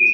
Hello,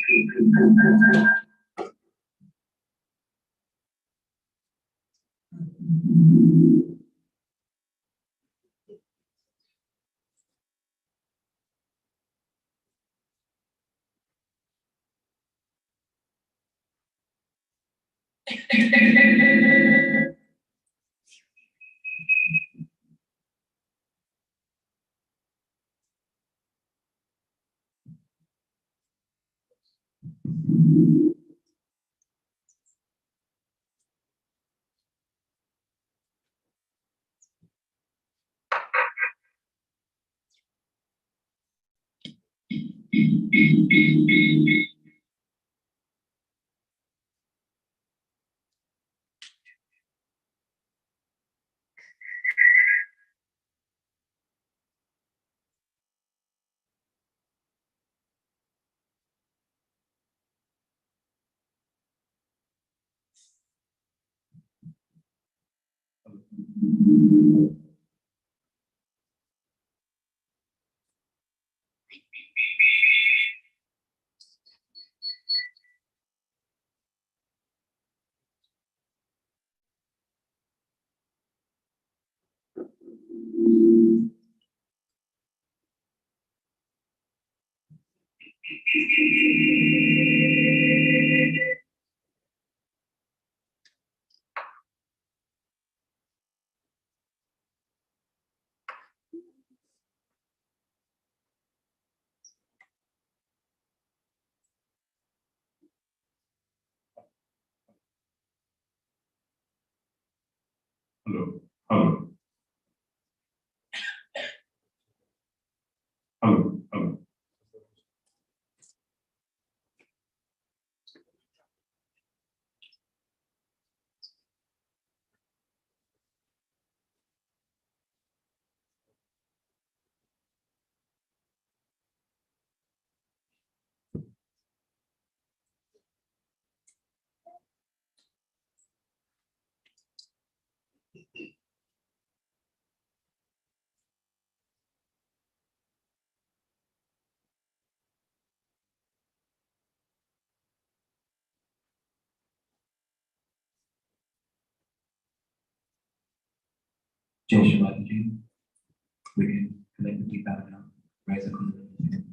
hello, hello, hello. Shri Mataji, we can collectively bow down, raise a consumerist.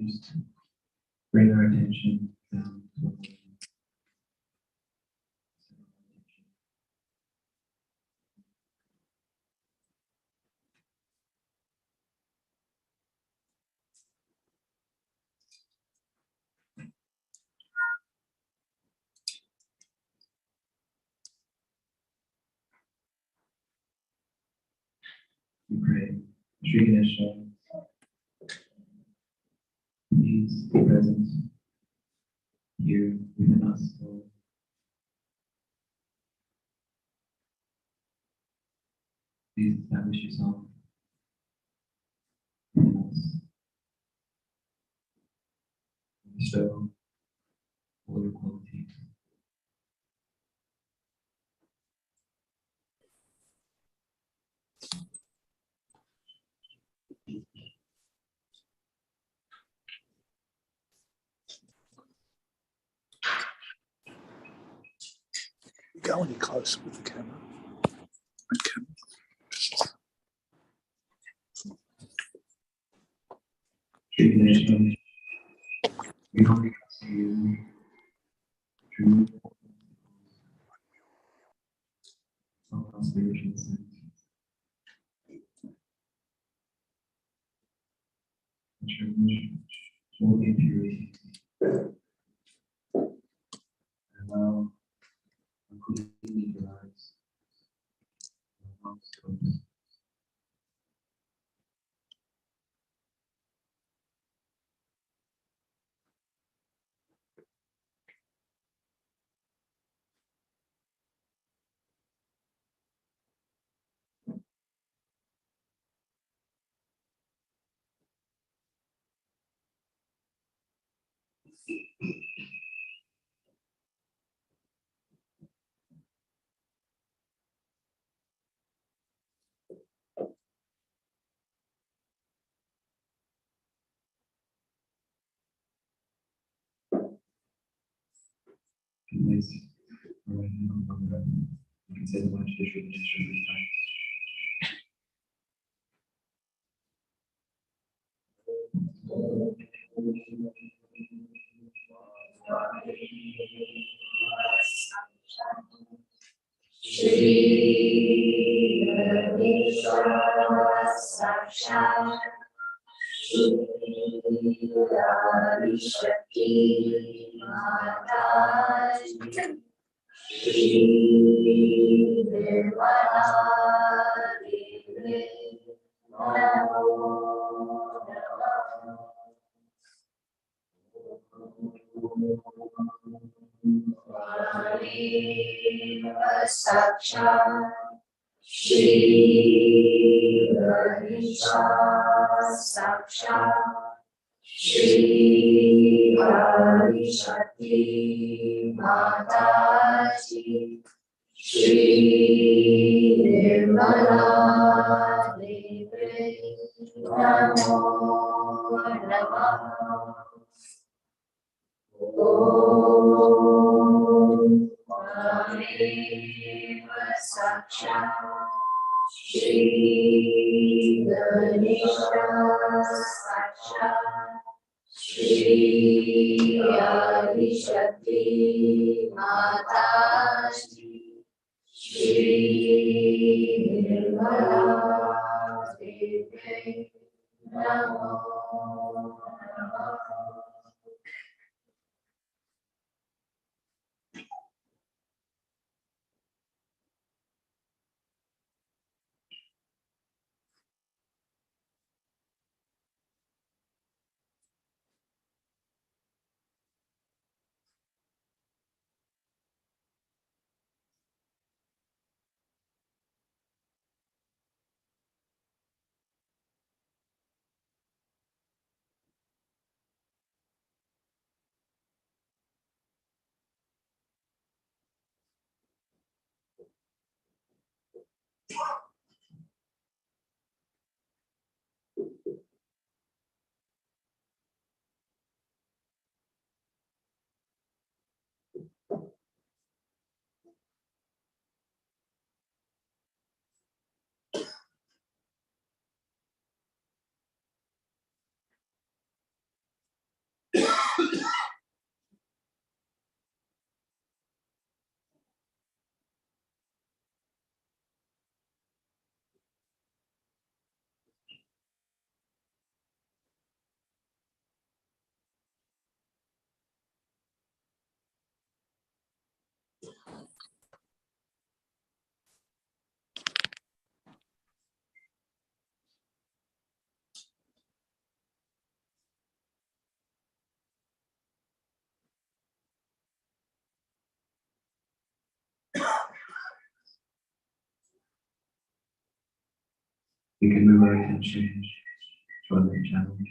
Just bring our attention down to our body. We pray, Shri Ganesha, please be present here within us, Lord. Please establish yourself within us. so all your qualities. Go any closer with the camera. Okay. Tribulation, we only see you true of our spiritual sense. Which remove all impurities. Allow completely rise. Nice. All right, now I'm done. You can say the much issue this time. Shri Sakshat Shri Shakti Mataji Shri Nirmala Devi Namo Namaha Sakshat Shri Sakshat Shri Shakti Mataji Shri Nirmala Devi Namo Namaha Om Namaha Sakshat Shri Sakshat Shri Shakti Mataji Shri Nirmala Devi Namo Namaha. We can move our attention to other channels.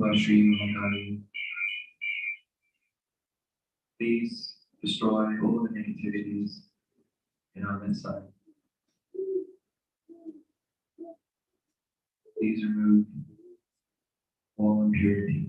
who are Shri Mataji, please destroy all the negativities in our left side. Please remove all impurities.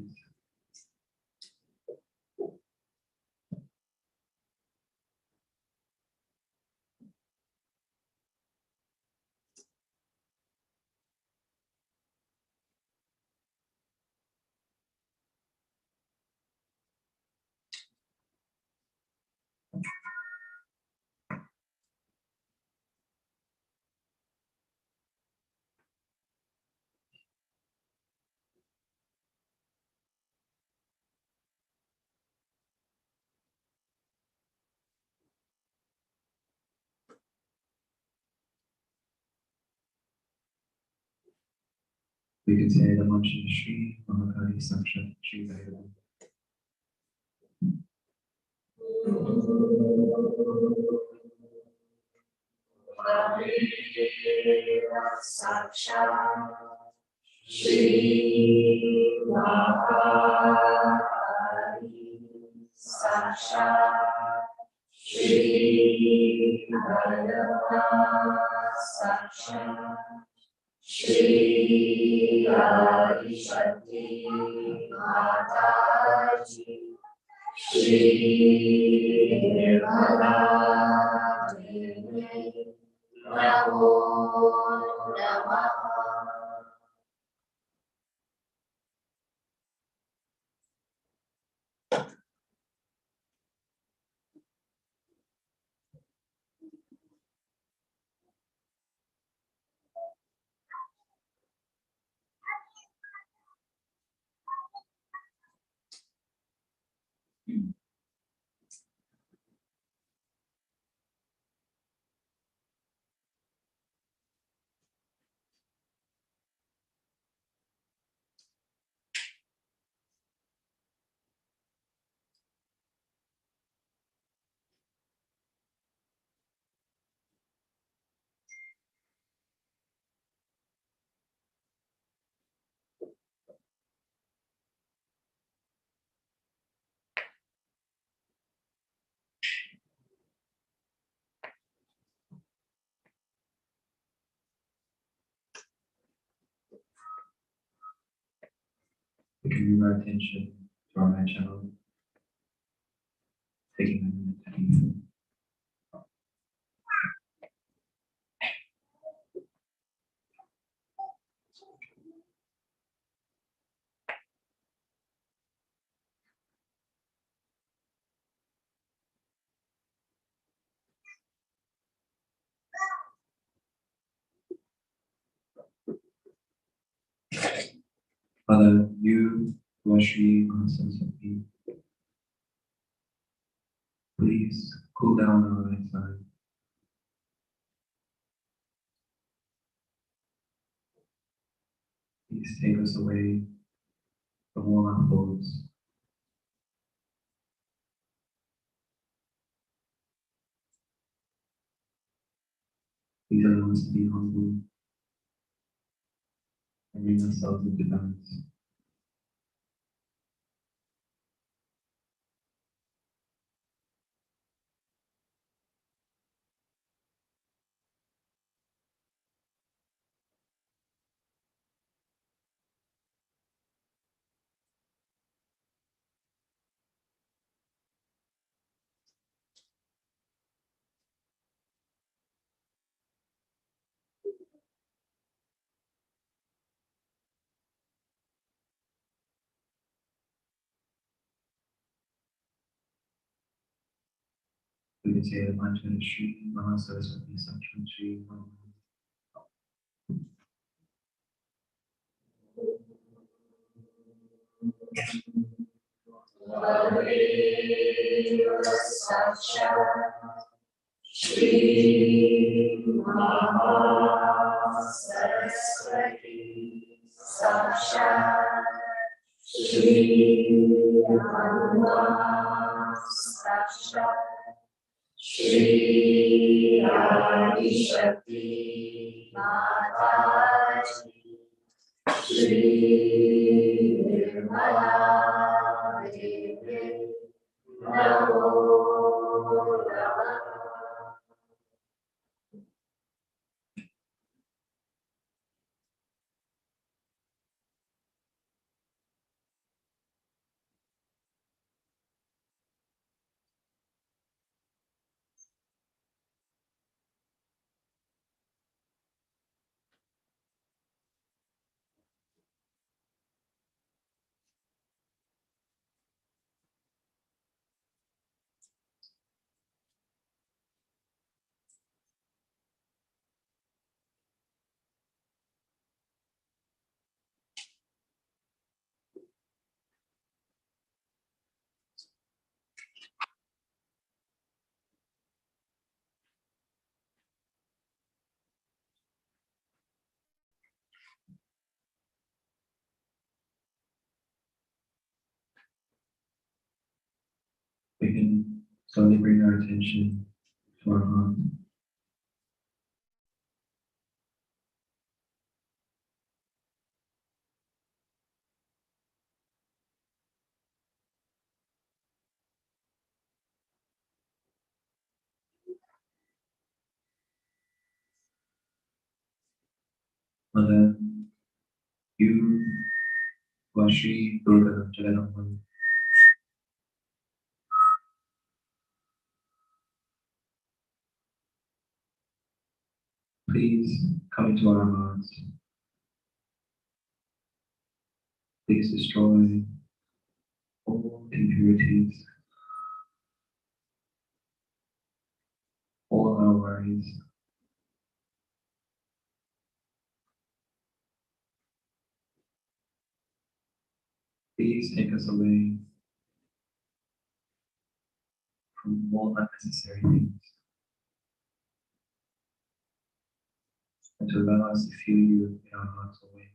We can say the mantra Shri Mataji Sakshat Shri Devi. Sakshat Shri Mataji Sakshat Shri Sakshat Shri Shakti Mataji Shri Nirmala Devi Namo Namaha. We can move our attention to our right channel, taking a minute to deepen. Father, you who are Shri Mahasaraswati, please cool down our right side. Please take us away from all our thoughts. Please allow us to be humble and bring ourselves into balance. We can say the mantra Shri Mahasaraswati Sakshat Shri Mahasaraswati. Sakshat Shri Mahasaraswati Sakshat Shri Sakshat Shri Shakti Mataji Shri Nirmala Devi Namo Namaha. We can slowly bring our attention to our heart. Mother, you, who are Shri Durga Jagannath, please come into our hearts. Please destroy all impurities, all our worries. Please take us away from all unnecessary things and to allow us to feel you in our hearts always.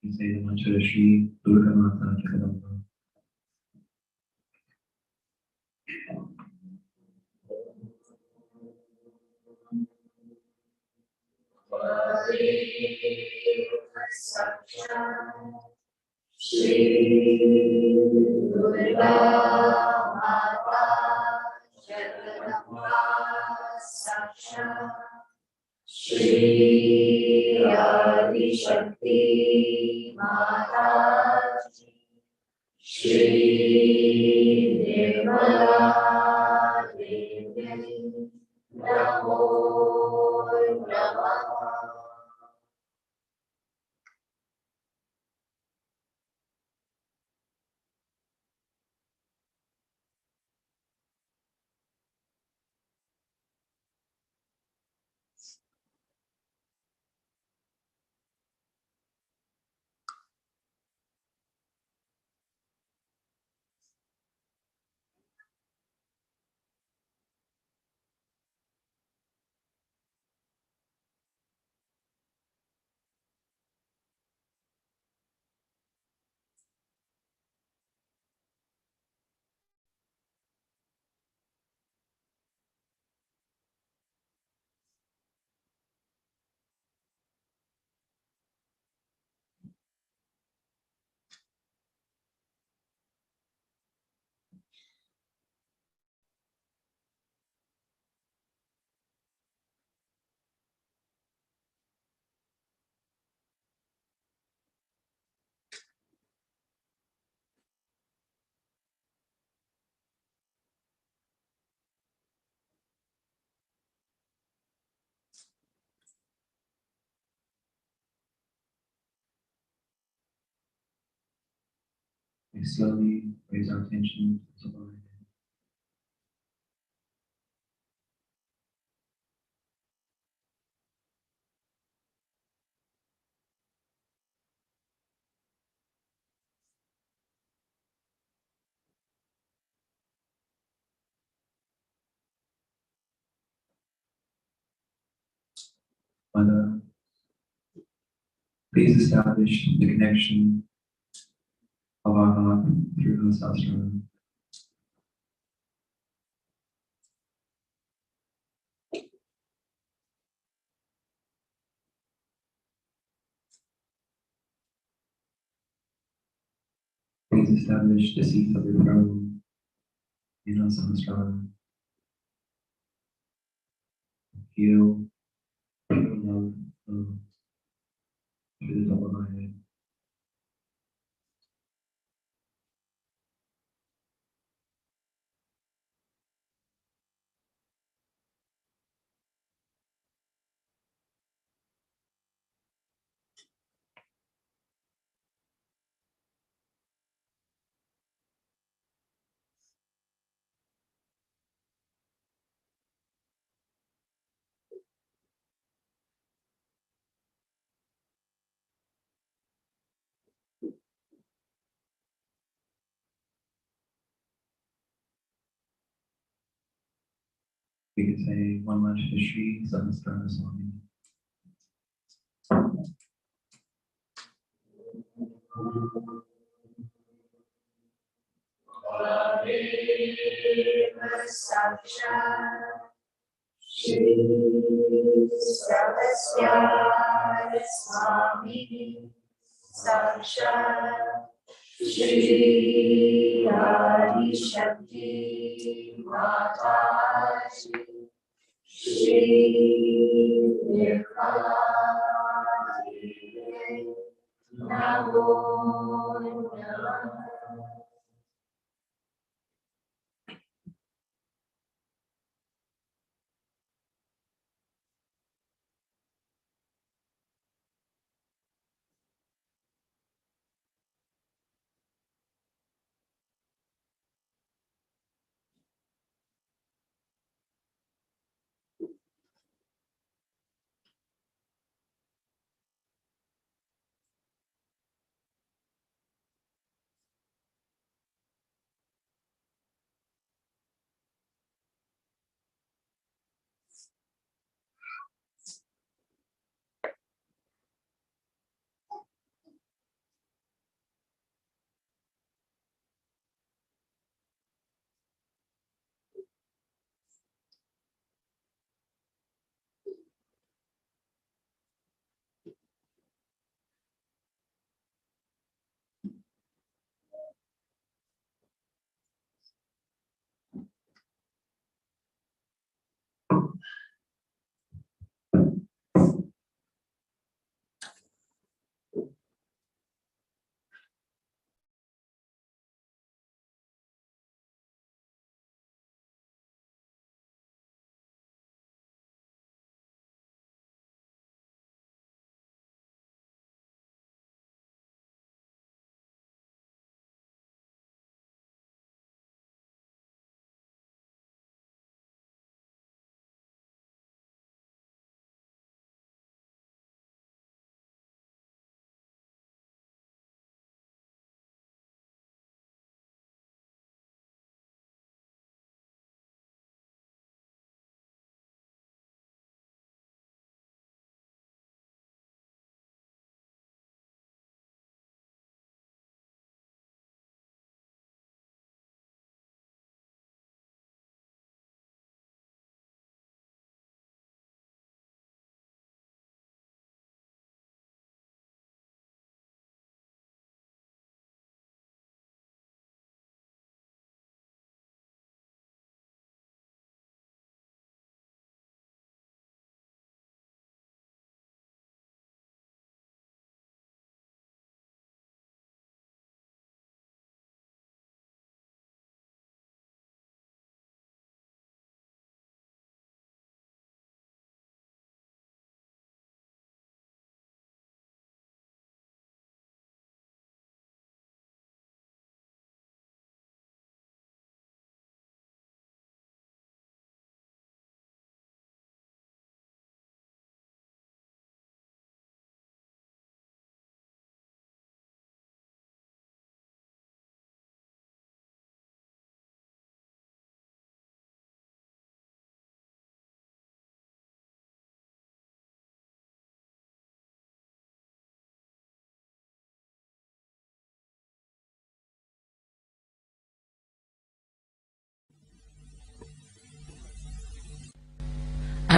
We say the mantra Shri Durga Mata Jagannath. Shri Durga Mata Jagannath Sakshat Shri Adi Shakti Mataji Shri Nirmala Devi Namo Namaha. We slowly raise our attention to the body. Please establish the connection of our heart through her sastra. Please establish the seat of your throne in our sahasrara. Feel your love flow through the top of our head. We could say one much to Shri Sahasrara Swami. Shri Sahasrara Swami Sakshat Shri Adi Shakti Mataji Shri Devi Namo Namah.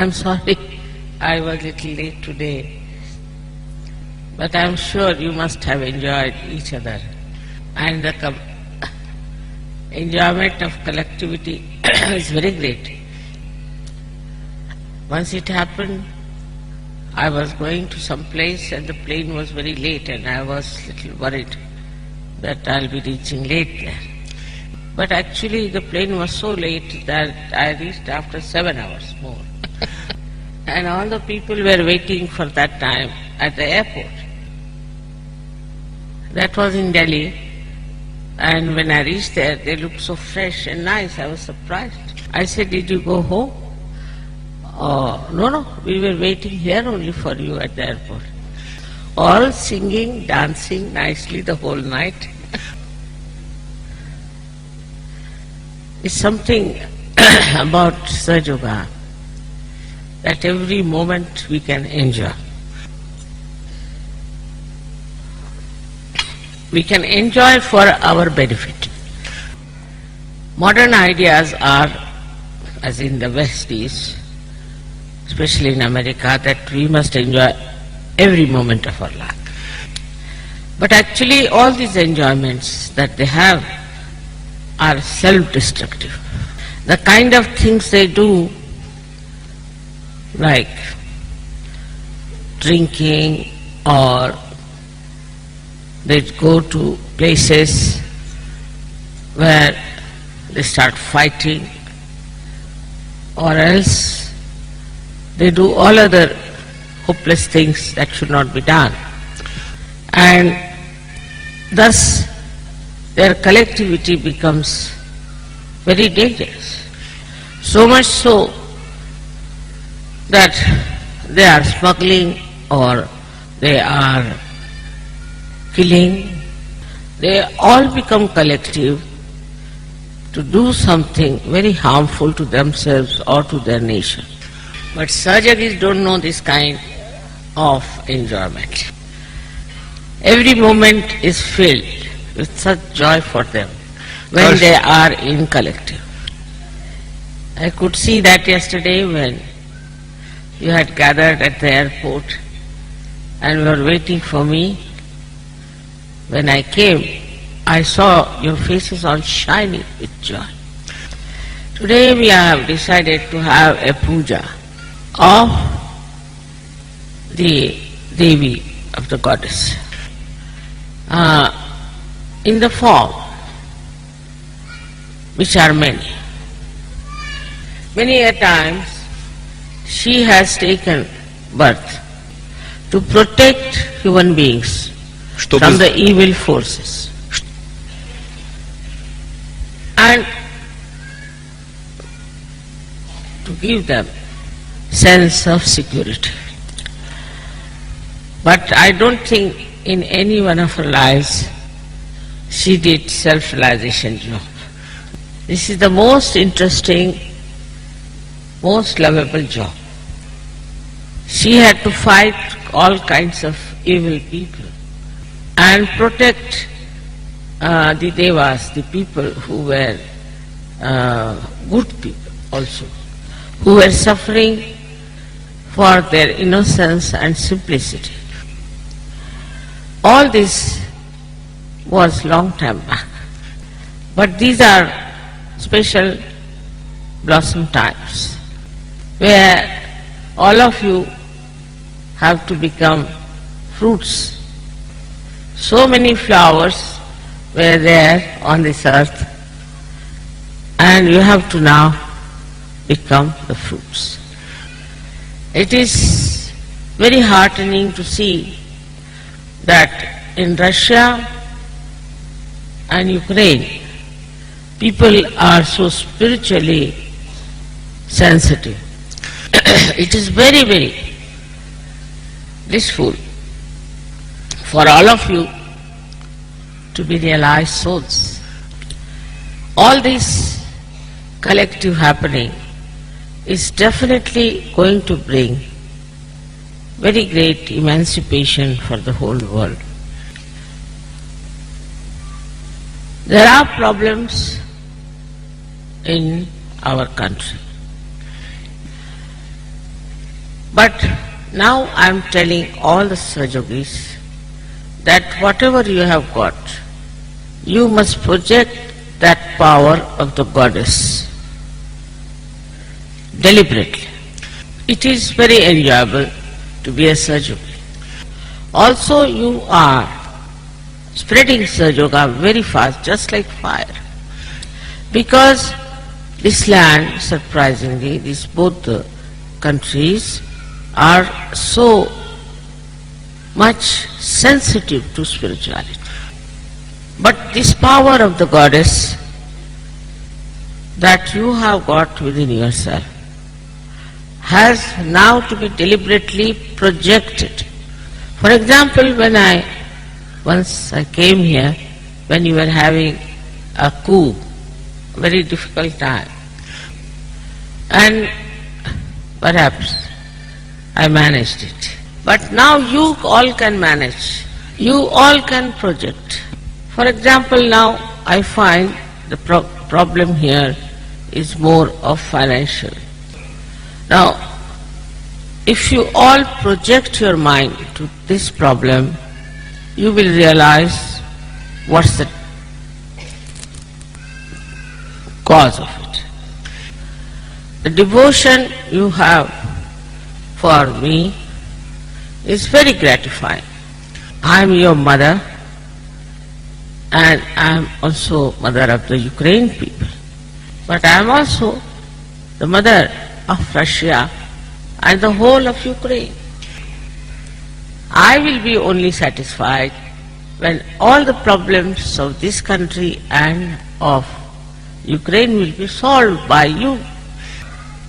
I'm sorry I was a little late today, but I'm sure you must have enjoyed each other. And the enjoyment of collectivity is very great. Once it happened, I was going to some place and the plane was very late and I was a little worried that I'll be reaching late there. But actually the plane was so late that I reached after 7 hours more. And all the people were waiting for that time at the airport. That was in Delhi. And when I reached there, they looked so fresh and nice. I was surprised. I said, did you go home? Oh, no, we were waiting here only for you at the airport. All singing, dancing nicely the whole night. It's something about Sahaja that every moment we can enjoy. We can enjoy for our benefit. Modern ideas are, as in the West is, especially in America, that we must enjoy every moment of our life. But actually all these enjoyments that they have are self-destructive. The kind of things they do, like drinking, or they go to places where they start fighting, or else they do all other hopeless things that should not be done. And thus their collectivity becomes very dangerous. So much so that they are smuggling or they are killing. They all become collective to do something very harmful to themselves or to their nation. But Sahajagis don't know this kind of enjoyment. Every moment is filled with such joy for them when they are in collective. I could see that yesterday when you had gathered at the airport and were waiting for me. When I came, I saw your faces all shining with joy. Today we have decided to have a puja of the Devi, of the goddess, in the form which are many. Many a times she has taken birth to protect human beings from the evil forces and to give them sense of security. But I don't think in any one of her lives she did self-realization job. This is the most interesting, most lovable job. She had to fight all kinds of evil people and protect the devas, the people who were good people also, who were suffering for their innocence and simplicity. All this was long time back. But these are special blossom times where all of you have to become fruits. So many flowers were there on this earth, and you have to now become the fruits. It is very heartening to see that in Russia and Ukraine, people are so spiritually sensitive. It is very, very blissful for all of you to be realized souls. All this collective happening is definitely going to bring very great emancipation for the whole world. There are problems in our country. But now I am telling all the Sahajogis that whatever you have got, you must project that power of the goddess deliberately. It is very enjoyable to be a Sahajogi. Also you are spreading Sahajoga very fast, just like fire. Because this land, surprisingly, these both the countries are so much sensitive to spirituality. But this power of the goddess that you have got within yourself has now to be deliberately projected. For example, once I came here, when you were having a coup, very difficult time, and perhaps I managed it. But now you all can manage, you all can project. For example, now I find the problem here is more of financial. Now, if you all project your mind to this problem, you will realize what's the cause of it. The devotion you have for me is very gratifying. I am your mother, and I am also mother of the Ukraine people. But I am also the mother of Russia and the whole of Ukraine. I will be only satisfied when all the problems of this country and of Ukraine will be solved by you.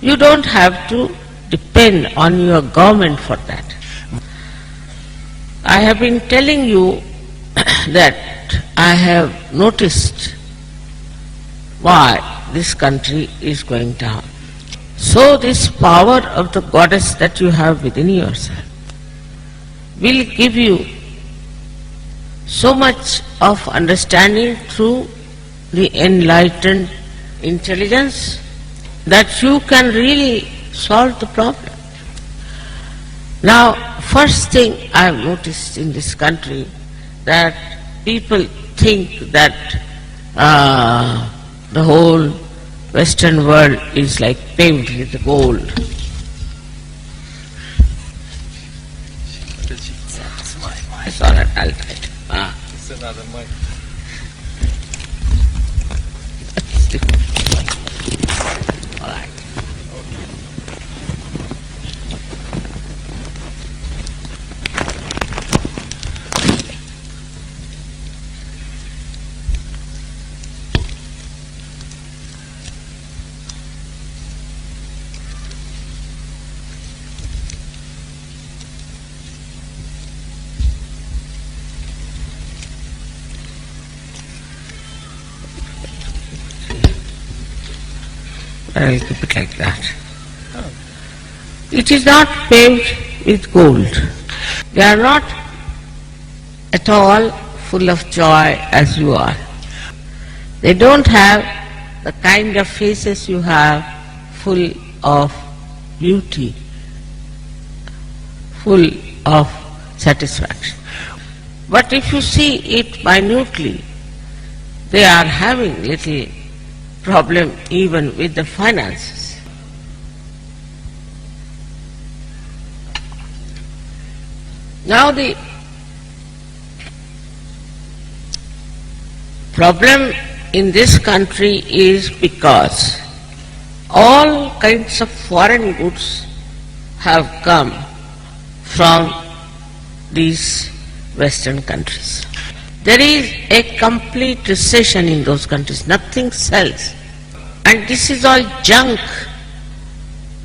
You don't have to depend on your government for that. I have been telling you that I have noticed why this country is going down. So this power of the goddess that you have within yourself will give you so much of understanding through the enlightened intelligence that you can really solve the problem. Now, first thing I have noticed in this country, that people think that the whole Western world is like paved with gold. It's all right, I'll try it. It's another mic. All right. I will keep it like that. It is not paved with gold. They are not at all full of joy as you are. They don't have the kind of faces you have, full of beauty, full of satisfaction. But if you see it minutely, they are having little problem even with the finances. Now the problem in this country is because all kinds of foreign goods have come from these Western countries. There is a complete recession in those countries. Nothing sells. And this is all junk,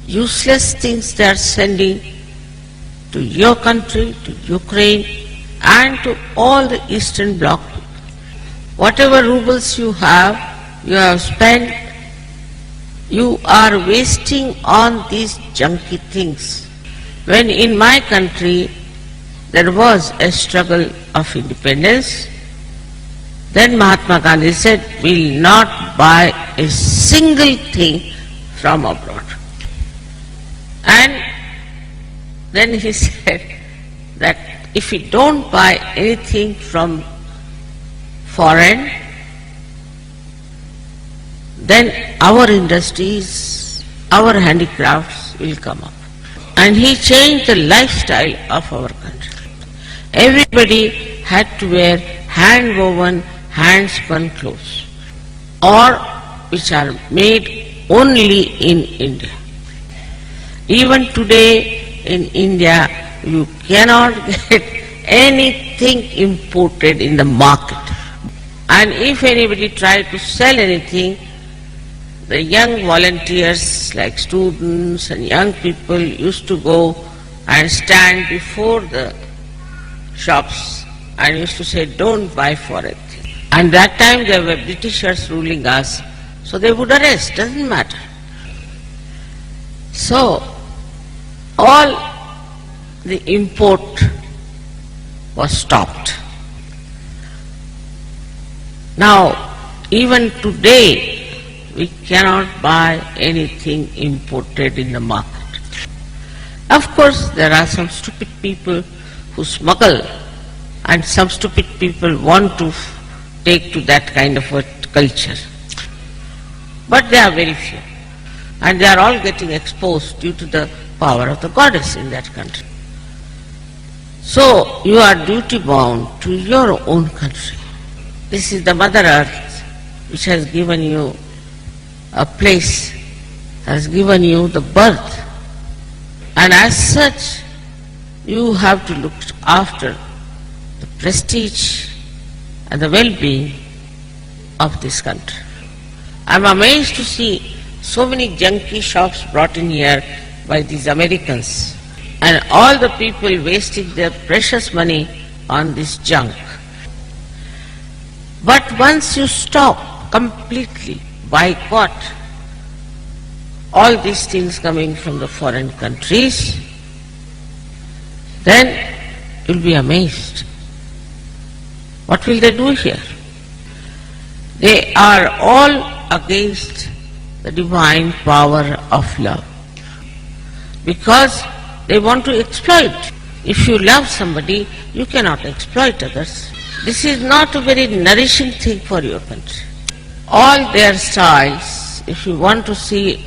useless things they are sending to your country, to Ukraine, and to all the Eastern Bloc. Whatever rubles you have spent, you are wasting on these junky things. When in my country there was a struggle of independence, then Mahatma Gandhi said, we will not buy a single thing from abroad. And Then he said that if we don't buy anything from foreign, then our industries, our handicrafts will come up. And he changed the lifestyle of our country. Everybody had to wear hand-woven, hand-spun clothes, or which are made only in India. Even today in India, you cannot get anything imported in the market. And if anybody tried to sell anything, the young volunteers like students and young people used to go and stand before the shops and used to say, don't buy foreign things. And that time there were Britishers ruling us, so they would arrest, doesn't matter. So all the import was stopped. Now even today we cannot buy anything imported in the market. Of course, there are some stupid people who smuggle, and some stupid people want to take to that kind of a culture. But they are very few, and they are all getting exposed due to the power of the goddess in that country. So you are duty bound to your own country. This is the Mother Earth which has given you a place, has given you the birth, and as such you have to look after the prestige and the well-being of this country. I am amazed to see so many junky shops brought in here by these Americans, and all the people wasting their precious money on this junk. But once you stop completely, boycott all these things coming from the foreign countries, then you'll be amazed. What will they do here? They are all against the divine power of love, because they want to exploit. If you love somebody, you cannot exploit others. This is not a very nourishing thing for your country. All their styles, if you want to see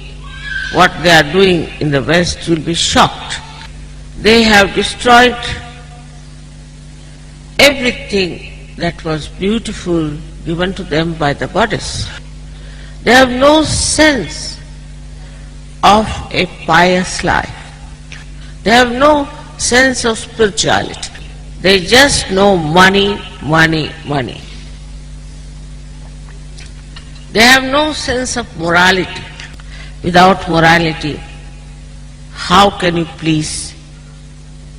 what they are doing in the West, you will be shocked. They have destroyed everything that was beautiful given to them by the goddess. They have no sense of a pious life. They have no sense of spirituality. They just know money, money, money. They have no sense of morality. Without morality, how can you please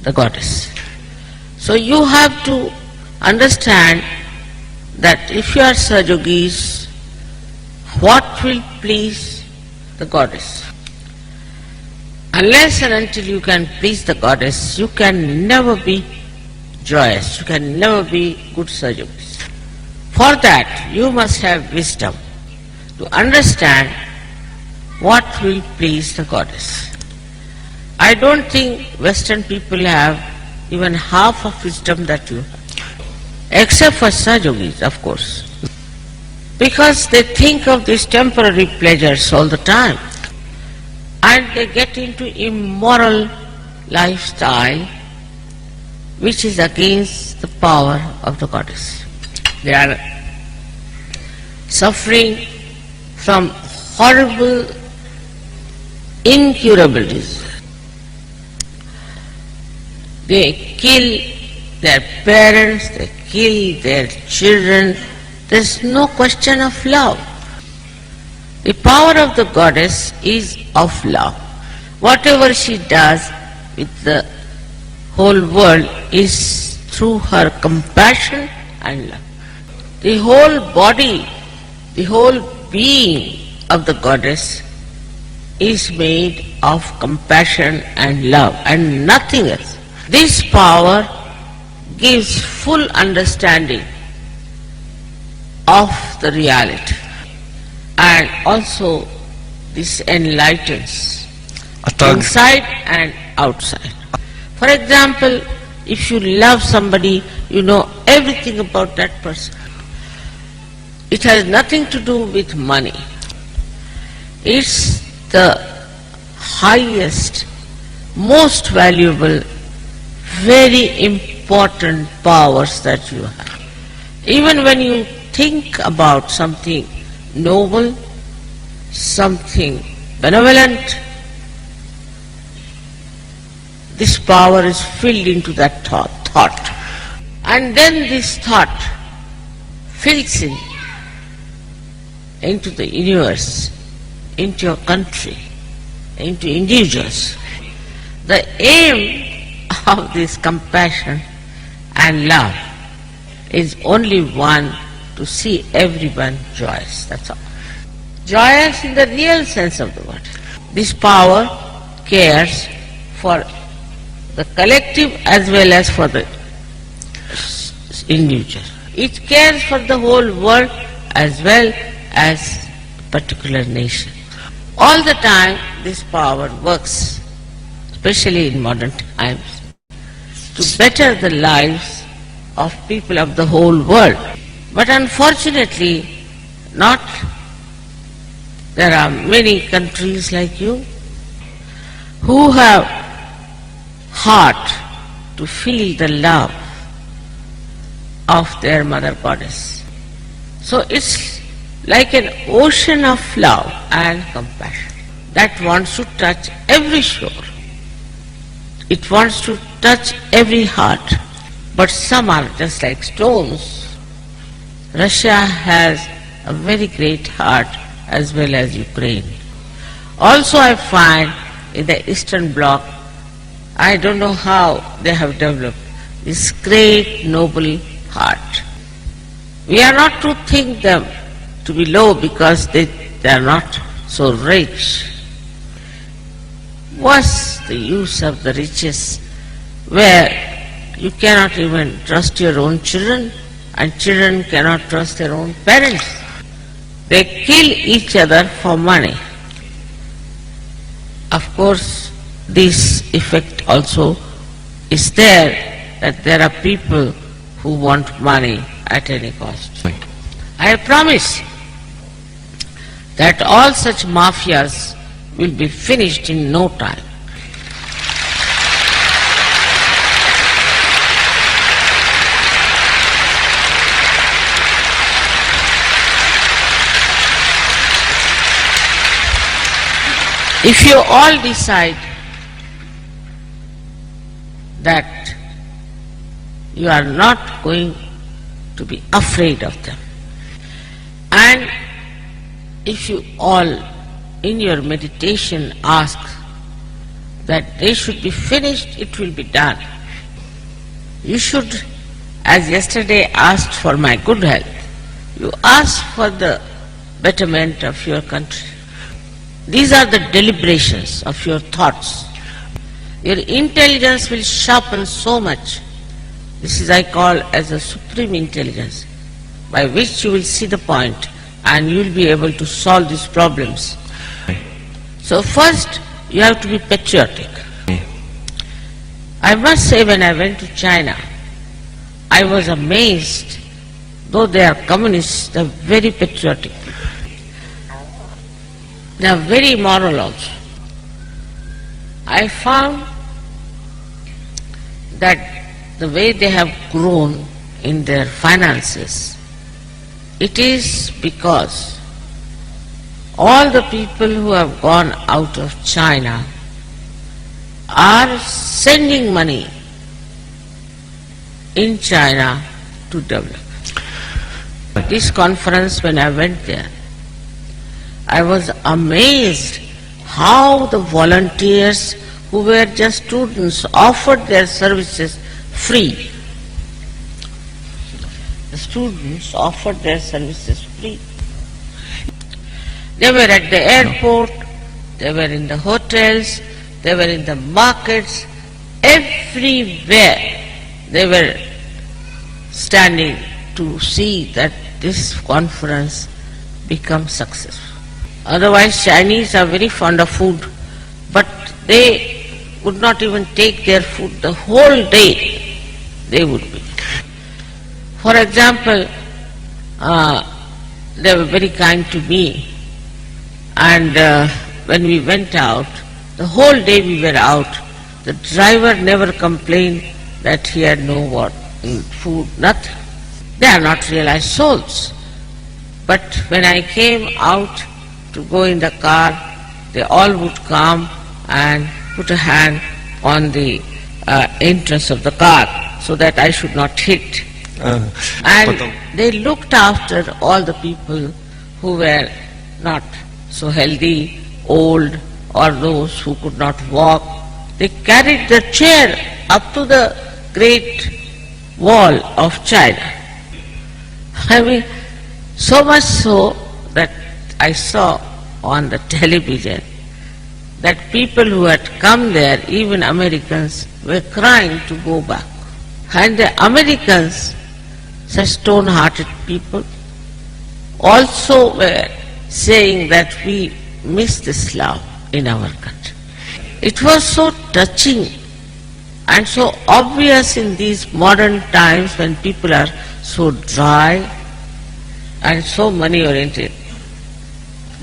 the goddess? So you have to understand that if you are Sahajogis, what will please the goddess? Unless and until you can please the goddess, you can never be joyous, you can never be good Sahajogis. For that, you must have wisdom to understand what will please the goddess. I don't think Western people have even half of wisdom that you have, except for Sahajogis, of course, because they think of these temporary pleasures all the time, and they get into immoral lifestyle which is against the power of the goddess. They are suffering from horrible, incurable disease. They kill their parents, they kill their children. There is no question of love. The power of the goddess is of love. Whatever she does with the whole world is through her compassion and love. The whole body, the whole being of the goddess is made of compassion and love and nothing else. This power gives full understanding of the reality, and also this enlightens inside and outside. For example, if you love somebody, you know everything about that person. It has nothing to do with money. It's the highest, most valuable, very important powers that you have. Even when you think about something noble, something benevolent, this power is filled into that thought. And then this thought fills into the universe, into your country, into individuals. The aim of this compassion and love is only one, to see everyone joyous, that's all. Joyous in the real sense of the word. This power cares for the collective as well as for the individual. It cares for the whole world as well as a particular nation. All the time this power works, especially in modern times, to better the lives of people of the whole world. But unfortunately, there are many countries like you who have heart to feel the love of their mother goddess. So it's like an ocean of love and compassion that wants to touch every shore. It wants to touch every heart, but some are just like stones. Russia has a very great heart as well as Ukraine. Also I find in the Eastern Bloc, I don't know how they have developed this great noble heart. We are not to think them to be low because they are not so rich. What's the use of the riches where you cannot even trust your own children and children cannot trust their own parents? They kill each other for money. Of course, this effect also is there, that there are people who want money at any cost. I promise that all such mafias will be finished in no time. If you all decide that you are not going to be afraid of them, and if you all in your meditation ask that they should be finished, it will be done. You should, as yesterday asked for my good health, you ask for the betterment of your country. These are the deliberations of your thoughts. Your intelligence will sharpen so much. This is I call as a supreme intelligence, by which you will see the point and you will be able to solve these problems. So first you have to be patriotic. I must say, when I went to China, I was amazed. Though they are communists, they are very patriotic. They are very moral also. I found that the way they have grown in their finances, it is because all the people who have gone out of China are sending money in China to develop. This conference, when I went there, I was amazed how the volunteers who were just students offered their services free. The students offered their services free. They were at the airport, they were in the hotels, they were in the markets, everywhere they were standing to see that this conference becomes successful. Otherwise, Chinese are very fond of food, but they would not even take their food the whole day. They would be. For example, they were very kind to me, and when we went out, the whole day we were out, the driver never complained that he had no food, nothing. They are not realized souls. But when I came out to go in the car, they all would come and put a hand on the entrance of the car so that I should not hit. And they looked after all the people who were not so healthy, old, or those who could not walk. They carried the chair up to the great wall of China. I mean, so much so that I saw on the television that people who had come there, even Americans, were crying to go back. And the Americans, such stone-hearted people, also were saying that we miss Islam in our country. It was so touching and so obvious in these modern times when people are so dry and so money-oriented.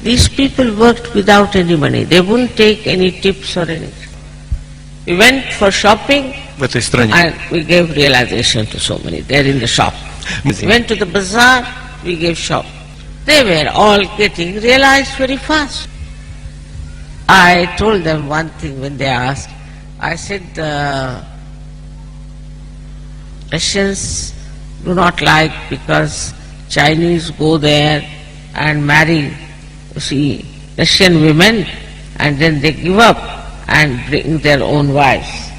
These people worked without any money. They wouldn't take any tips or anything. We went for shopping and we gave realization to so many. They're in the shop. We went to the bazaar, we gave shop. They were all getting realized very fast. I told them one thing when they asked. I said, the Russians do not like because Chinese go there and marry, you see, Russian women, and then they give up and bring their own wives.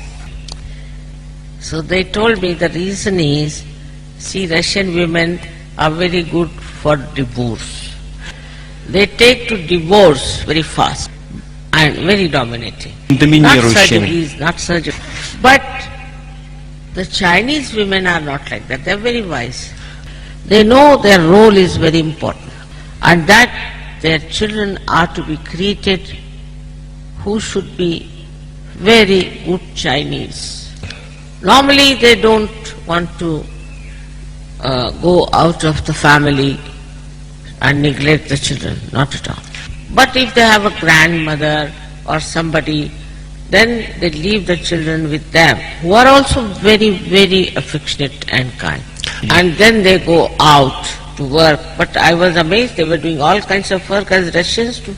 So they told me the reason is, see, Russian women are very good for divorce. They take to divorce very fast and very dominating. Not surgeries, not surgery. But the Chinese women are not like that. They are very wise. They know their role is very important and that their children are to be created who should be very good Chinese. Normally they don't want to go out of the family and neglect the children, not at all. But if they have a grandmother or somebody, then they leave the children with them, who are also very, very affectionate and kind. And then they go out to work. But I was amazed, they were doing all kinds of work as Russians do.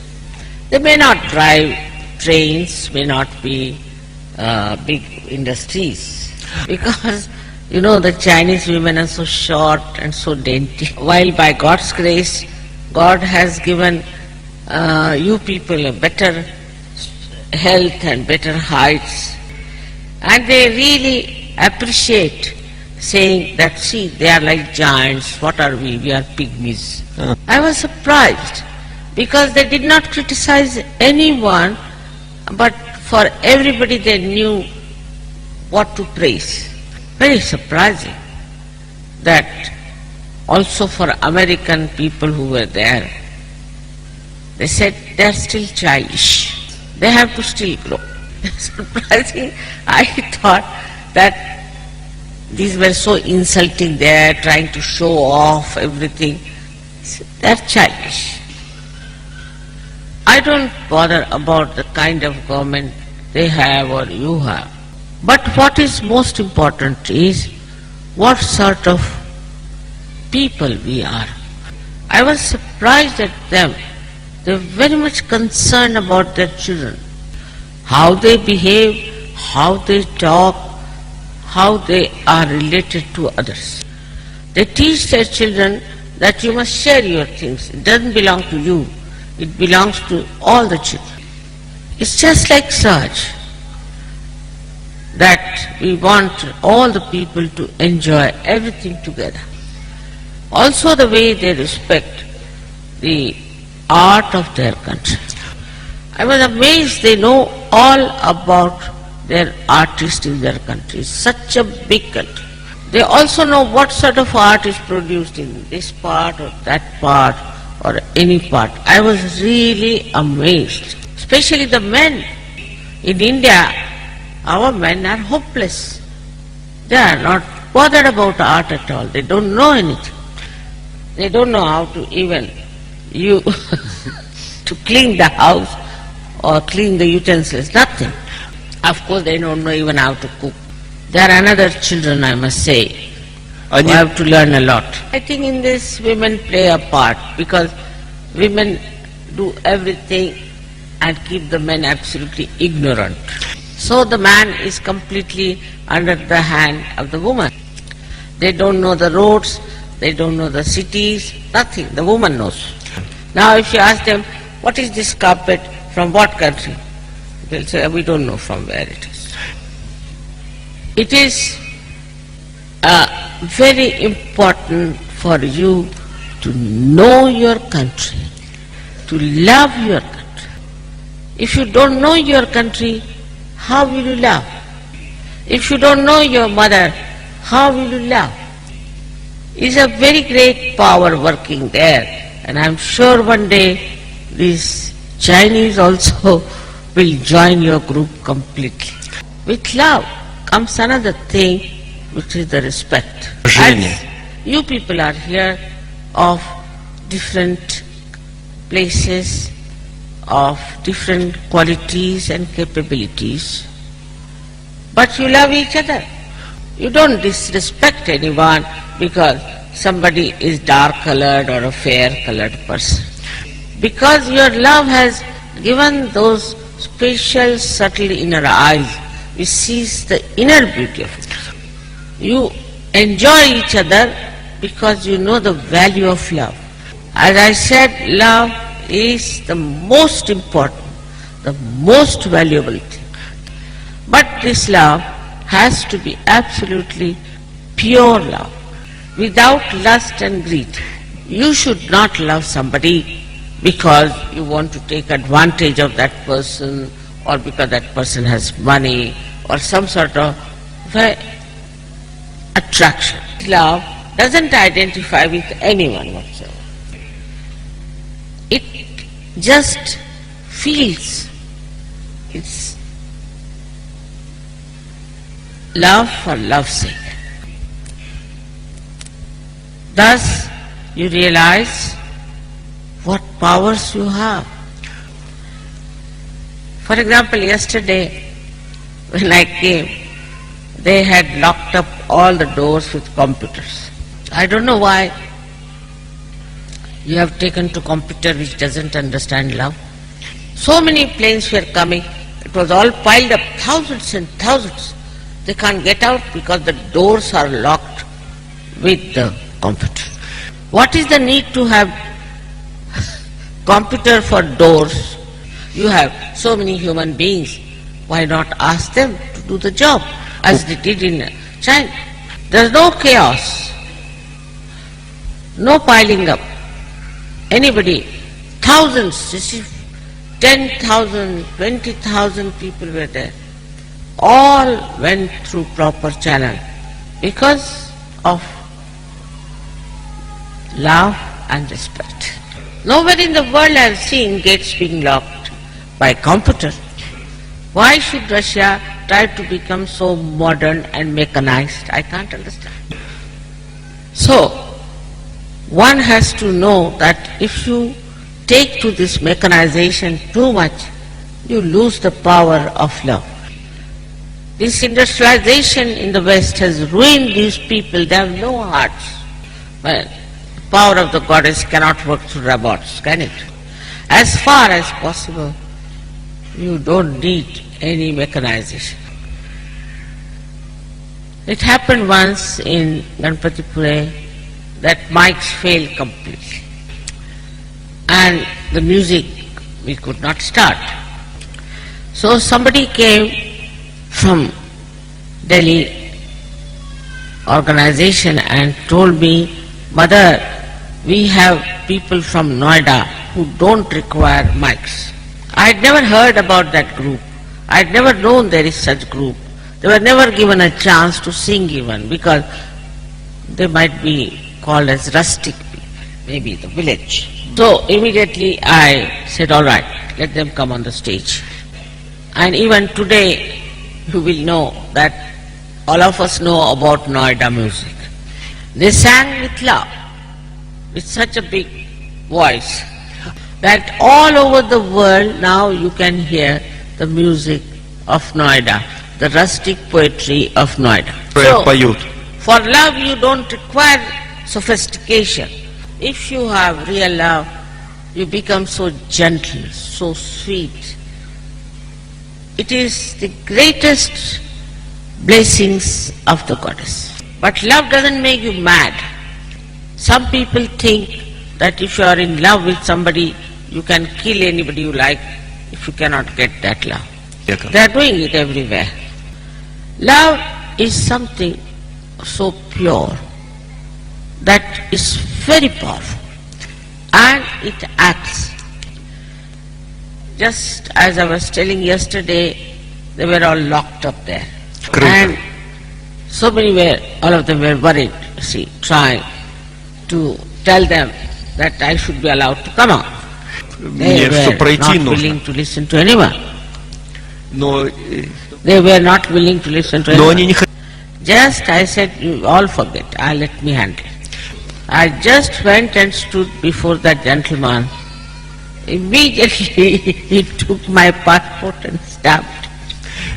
They may not drive trains, may not be big industries, because you know the Chinese women are so short and so dainty. While by God's grace, God has given you people a better health and better heights, and they really appreciate saying that, see, they are like giants, what are we? We are pygmies. I was surprised because they did not criticize anyone, but for everybody they knew what to praise. Very surprising that also for American people who were there, they said they are still childish. They have to still grow. Surprising, I thought that these were so insulting there, trying to show off everything. They are childish. I don't bother about the kind of government they have or you have. But what is most important is what sort of people we are. I was surprised at them. They were very much concerned about their children, how they behave, how they talk, how they are related to others. They teach their children that you must share your things. It doesn't belong to you. It belongs to all the children. It's just like such that we want all the people to enjoy everything together. Also the way they respect the art of their country. I was amazed they know all about their artists in their country. Such a big country. They also know what sort of art is produced in this part or that part or any part. I was really amazed. Especially the men. In India, Our men are hopeless. They are not bothered about art at all. They don't know anything. They don't know how to even to clean the house or clean the utensils, nothing. Of course they don't know even how to cook. There are another children, I must say, who have to learn a lot. I think in this women play a part because women do everything and keep the men absolutely ignorant. So the man is completely under the hand of the woman. They don't know the roads, they don't know the cities, nothing. The woman knows. Now if you ask them, what is this carpet, from what country? They'll say, we don't know from where it is. It is very important for you to know your country, to love your country. If you don't know your country, how will you love? If you don't know your mother, how will you love? It's a very great power working there, and I'm sure one day these Chinese also will join your group completely. With love comes another thing, which is the respect. As you people are here of different places, of different qualities and capabilities, but you love each other. You don't disrespect anyone because somebody is dark-colored or a fair-colored person. Because your love has given those special, subtle inner eyes which sees the inner beauty of it. You enjoy each other because you know the value of love. As I said, love is the most important, the most valuable thing. But this love has to be absolutely pure love, without lust and greed. You should not love somebody because you want to take advantage of that person, or because that person has money, or some sort of attraction. Love doesn't identify with anyone whatsoever. It just feels. It's love for love's sake. Thus, you realize what powers you have. For example, yesterday when I came, they had locked up all the doors with computers. I don't know why you have taken to computer which doesn't understand love. So many planes were coming, it was all piled up, thousands and thousands. They can't get out because the doors are locked with the computer. What is the need to have computer for doors? You have so many human beings. Why not ask them to do the job as they did in China? There is no chaos, no piling up. Anybody, thousands, you see, 10,000, 20,000 people were there. All went through proper channel because of love and respect. Nowhere in the world I have seen gates being locked by computer. Why should Russia try to become so modern and mechanized? I can't understand. So, one has to know that if you take to this mechanization too much, you lose the power of love. This industrialization in the West has ruined these people. They have no hearts. Well, the power of the goddess cannot work through robots, can it? As far as possible, you don't need any mechanization. It happened once in Ganpatipure that mics failed completely. And the music we could not start. So somebody came from Delhi organization and told me, Mother, we have people from Noida who don't require mics. I had never heard about that group. I had never known there is such group. They were never given a chance to sing even because they might be called as rustic, maybe the village. So immediately I said, all right, let them come on the stage. And even today you will know that all of us know about Noida music. They sang with love, with such a big voice, that all over the world now you can hear the music of Noida, the rustic poetry of Noida. So, for love you don't require sophistication. If you have real love, you become so gentle, so sweet. It is the greatest blessings of the goddess. But love doesn't make you mad. Some people think that if you are in love with somebody, you can kill anybody you like if you cannot get that love. They are doing it everywhere. Love is something so pure that is very powerful, and it acts. Just as I was telling yesterday, they were all locked up there. And so many were, all of them were worried, see, trying to tell them that I should be allowed to come out. They were not willing to listen to anyone. They were not willing to listen to anyone. Just I said, you all forget, let me handle. I just went and stood before that gentleman. Immediately he took my passport and stamped.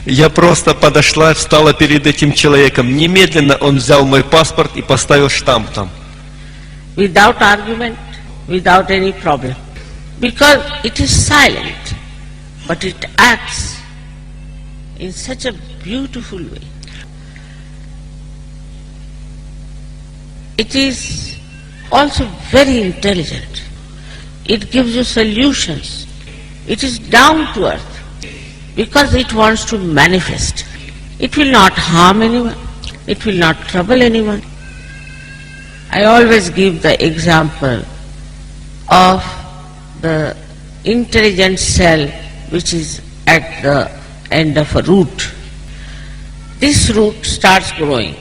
Я просто подошла, встала перед этим человеком. Немедленно он взял мой паспорт и поставил штамп там. Without argument, without any problem. Because it is silent, but it acts in such a beautiful way. It is also very intelligent. It gives you solutions. It is down to earth because it wants to manifest. It will not harm anyone. It will not trouble anyone. I always give the example of the intelligent cell which is at the end of a root. This root starts growing,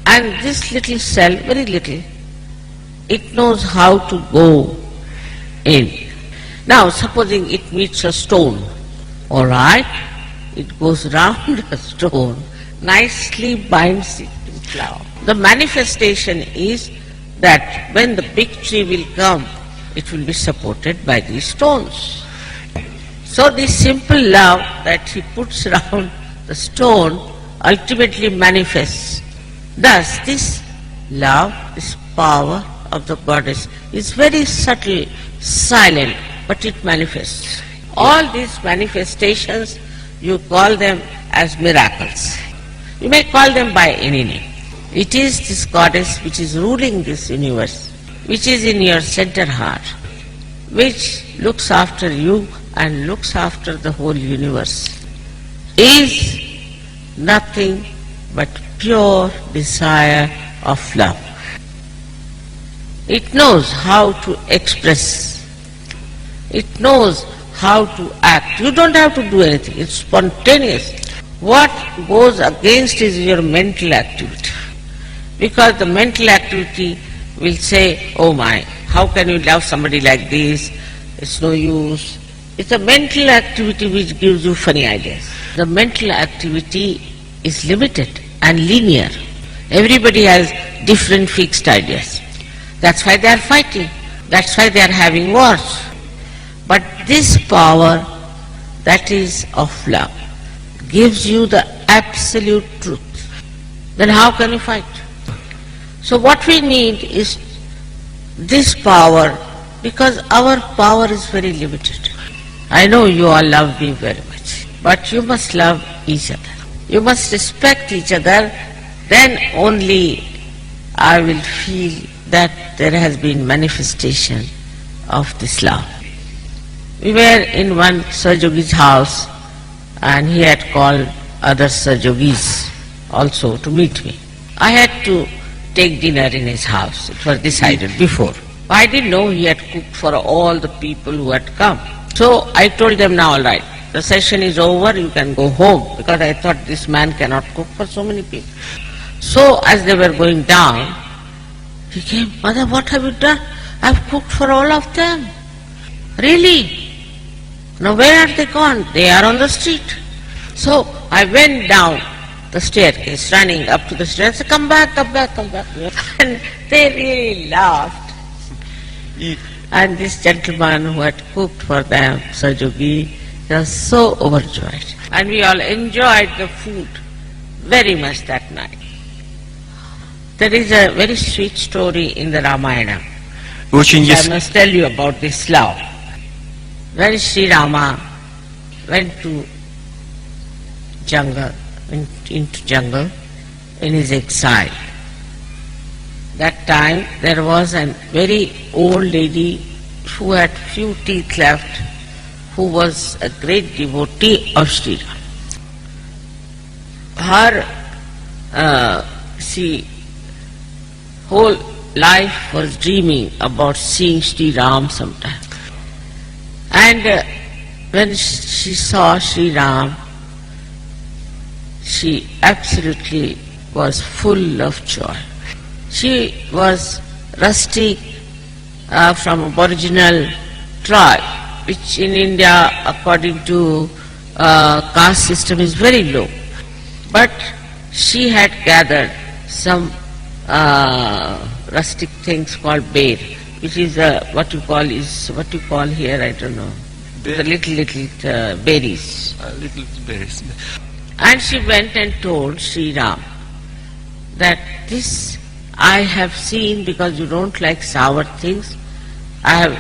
and this little cell, very little, it knows how to go in. Now supposing it meets a stone, all right, it goes round the stone, nicely binds it to flower. The manifestation is that when the big tree will come, it will be supported by these stones. So this simple love that he puts around the stone ultimately manifests. Thus this love, this power of the goddess is very subtle, silent, but it manifests. All these manifestations, you call them as miracles. You may call them by any name. It is this goddess which is ruling this universe, which is in your center heart, which looks after you and looks after the whole universe, is nothing but pure desire of love. It knows how to express. It knows how to act. You don't have to do anything. It's spontaneous. What goes against is your mental activity. Because the mental activity will say, oh my, how can you love somebody like this? It's no use. It's a mental activity which gives you funny ideas. The mental activity is limited and linear. Everybody has different fixed ideas. That's why they are fighting. That's why they are having wars. But this power that is of love gives you the absolute truth. Then how can you fight? So what we need is this power, because our power is very limited. I know you all love me very much, but you must love each other. You must respect each other, then only I will feel that there has been manifestation of this love. We were in one Sahajogi's house, and he had called other Sahajogis also to meet me. I had to take dinner in his house. It was decided before. I didn't know he had cooked for all the people who had come. So I told them, now all right, the session is over, you can go home, because I thought this man cannot cook for so many people. So as they were going down, he came, Mother, what have you done? I've cooked for all of them. Really? Now where are they gone? They are on the street. So I went down the staircase, running up to the stairs, come back, come back, come back. And they really laughed. And this gentleman who had cooked for them, Sajogi, was so overjoyed. And we all enjoyed the food very much that night. There is a very sweet story in the Ramayana. I must tell you about this love. When Shri Rama went to jungle, into jungle in his exile, that time there was a very old lady who had few teeth left, who was a great devotee of Shri Ram. Her whole life was dreaming about seeing Shri Ram sometime. And when she saw Shri Ram, she absolutely was full of joy. She was rustic from aboriginal tribe, which in India, according to caste system, is very low. But she had gathered some rustic things called bear, which is what you call here, I don't know, the little berries. Little berries. And she went and told Shri Ram that this I have seen, because you don't like sour things, I have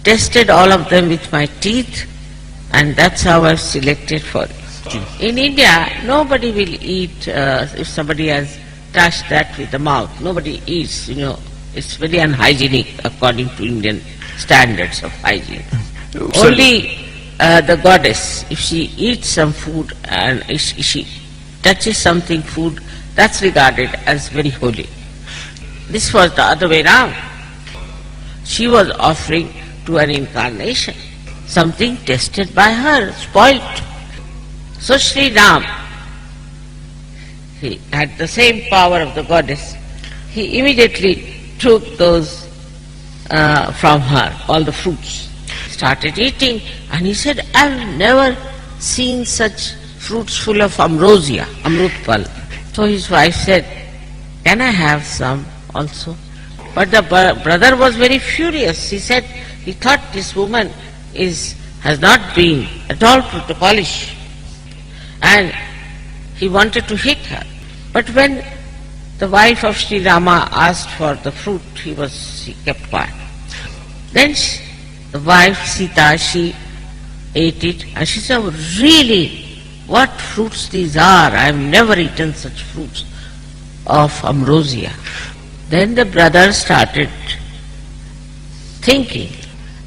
tested all of them with my teeth, and that's how I've selected for it. In India, nobody will eat if somebody has touched that with the mouth. Nobody eats, it's very unhygienic according to Indian standards of hygiene. Only the goddess, if she eats some food and if she touches something food, that's regarded as very holy. This was the other way round. She was offering to an incarnation something tested by her, spoilt. So Shri Ram, he had the same power of the goddess. He immediately took those from her, all the fruits, started eating, and he said, I've never seen such fruits full of ambrosia, amrutpal. So his wife said, can I have some also? But the brother was very furious. He said, he thought this woman has not been at all to polish, and he wanted to hit her. But when the wife of Sri Rama asked for the fruit, he kept quiet. Then the wife Sita, she ate it, and she said, really, what fruits these are? I have never eaten such fruits of ambrosia. Then the brother started thinking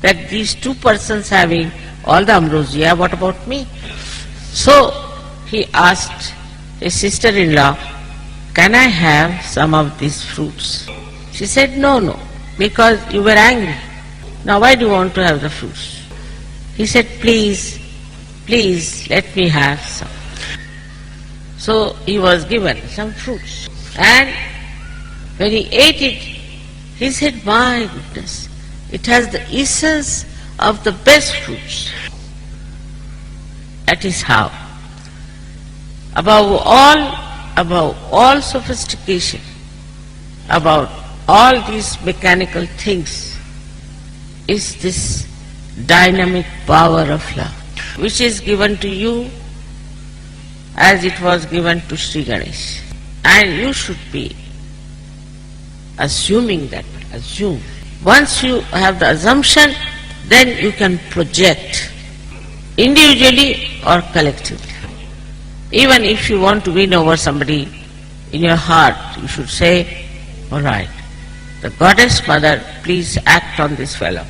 that these two persons having all the ambrosia, what about me? So he asked his sister-in-law, can I have some of these fruits? She said, no, because you were angry. Now why do you want to have the fruits? He said, please, let me have some. So he was given some fruits. And when he ate it, he said, my goodness, it has the essence of the best fruits. That is how. Above all sophistication, about all these mechanical things, is this dynamic power of love, which is given to you as it was given to Sri Ganesh. And you should be assuming that. Assume. Once you have the assumption, then you can project individually or collectively. Even if you want to win over somebody in your heart, you should say, all right, the Goddess Mother, please act on this fellow.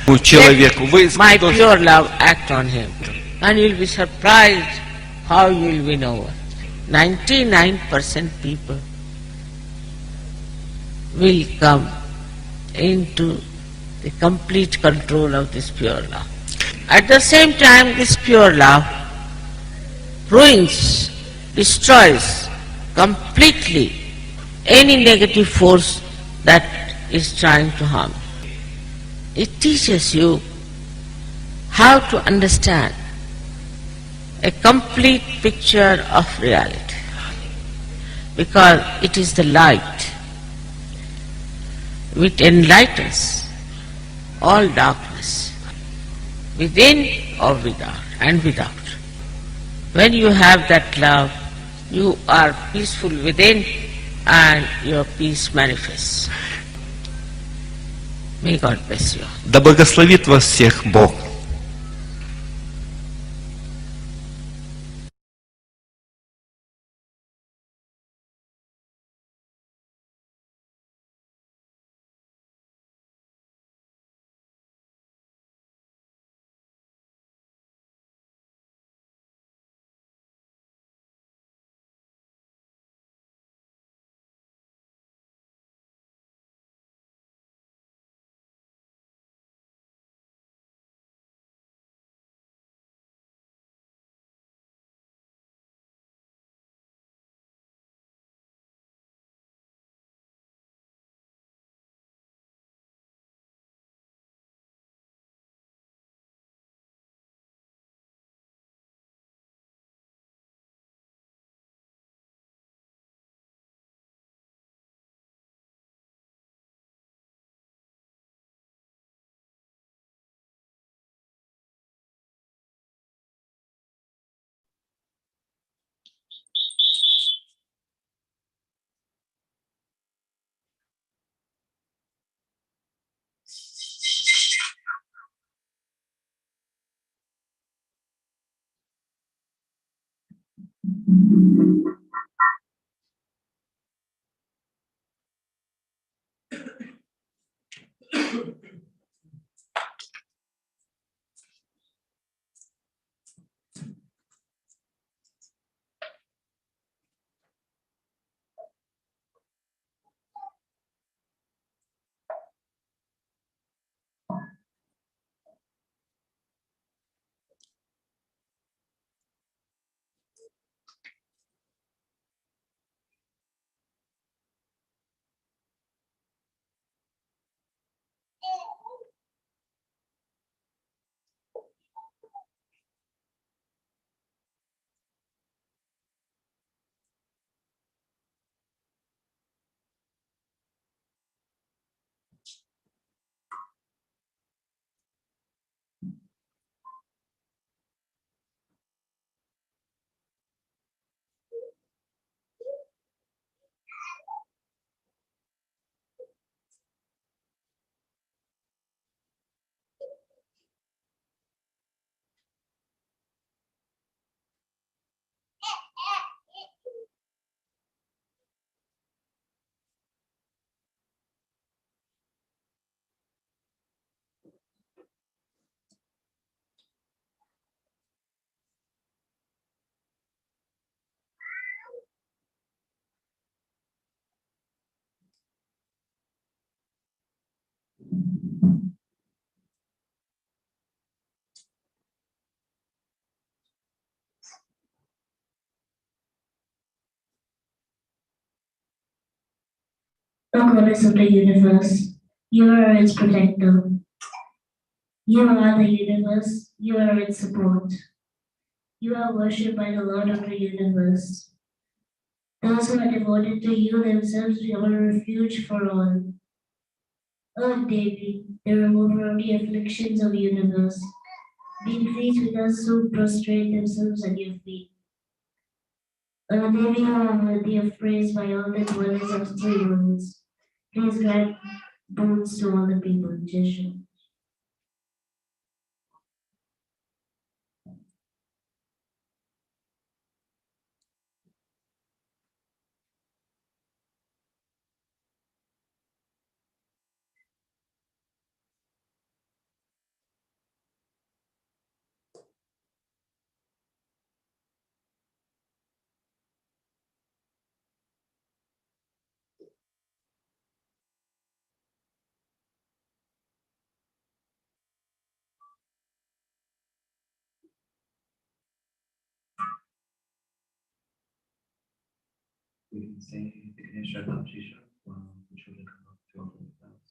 Let my pure love act on him. And you will be surprised how you will win over. 99% people will come into the complete control of this pure love. At the same time, this pure love ruins, destroys completely any negative force that is trying to harm you. It teaches you how to understand a complete picture of reality, because it is the light which enlightens all darkness, within or without, and without. When you have that love, you are peaceful within and your peace manifests. May God bless you. Да благословит вас всех Бог. The goddess of the universe, you are its protector. You are the universe, you are its support. You are worshipped by the Lord of the universe. Those who are devoted to you themselves become a refuge for all. O Devi, the remover of the afflictions of the universe, be pleased with us who prostrate themselves at your feet. O Devi, you are worthy of praise by all the dwellers of three worlds. Please grant boons to all the people. Jai Shri. We can say the Ganesha Namshisha while the children come up to open the bells.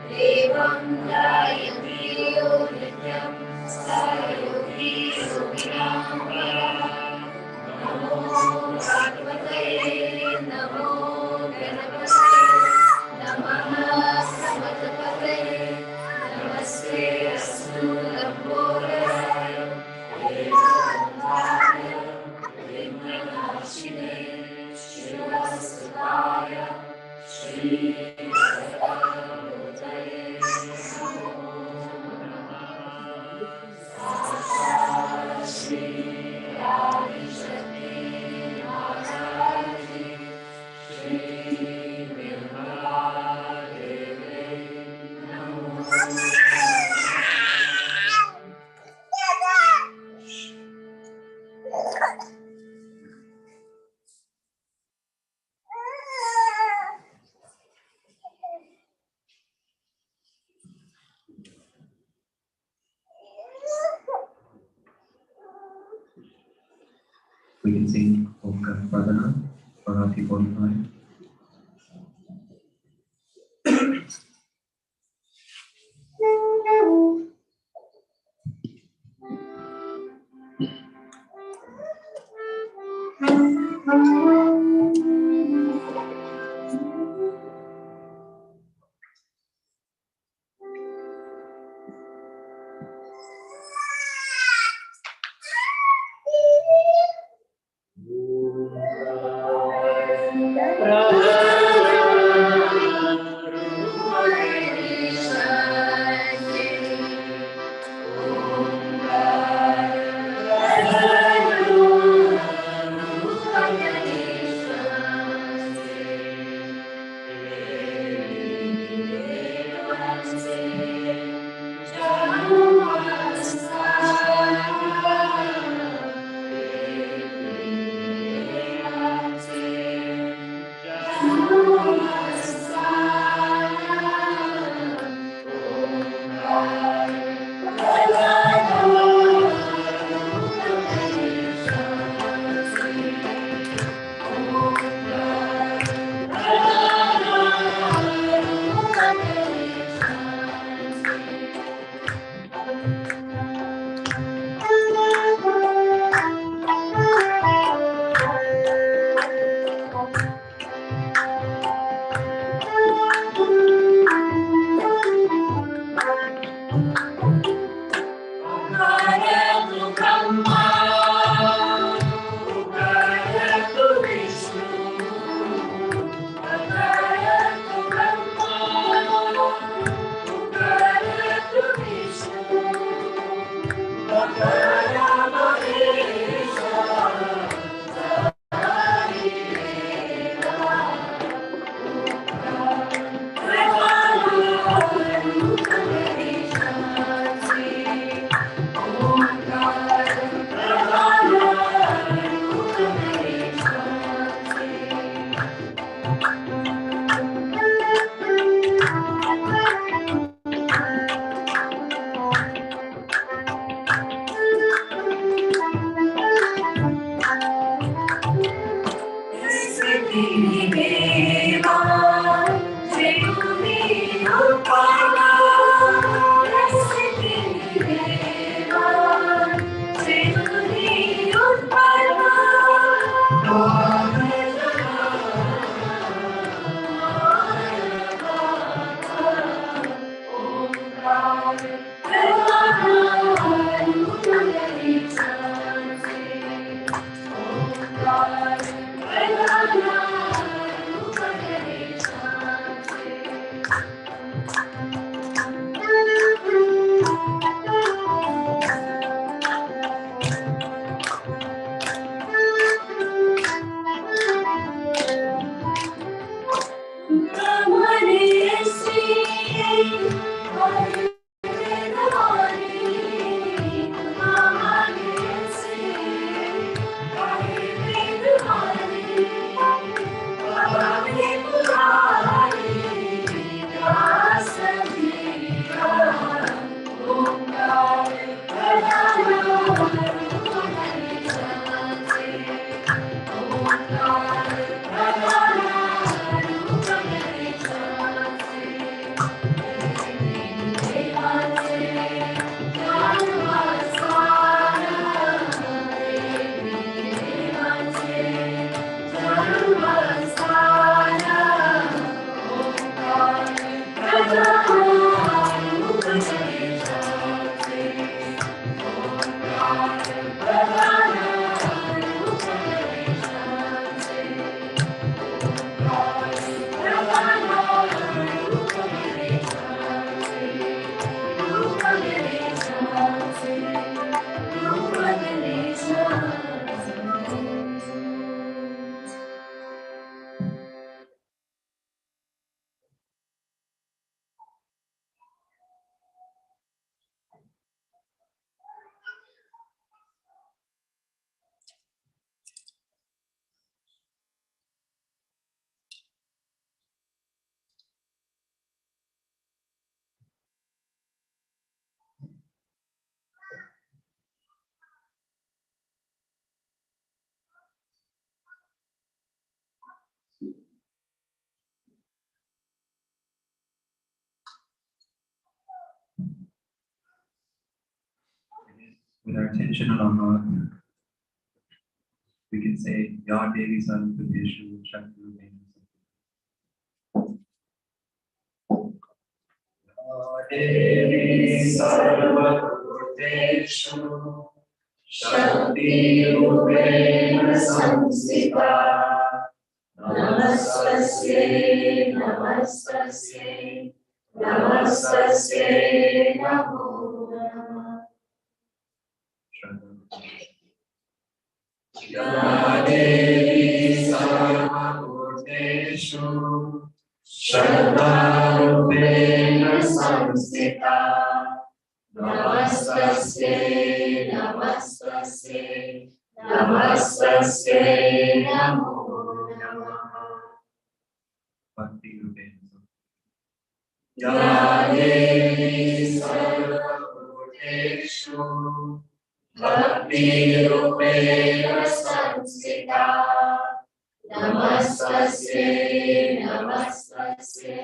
Devam Jayati Nityam Sayogi We can sing Om Kat Pradana for Rati 45. With our attention on our heart, we can say, Ya Devi Sarvabhuteshu Shakti Rupena. Devi Sarvabhuteshu Shakti Rupena Samsita Namastasye Namastasye Namastasye Namo Namah Ya Devi Sarvabhuteshu Shraddharupena Samsita Namastasye Namastasye Namastasye Namo Namah Bhakti Rupena. Ya Devi Sarvabhuteshu Bhakti Rupena Samsita Namastasye Namastasye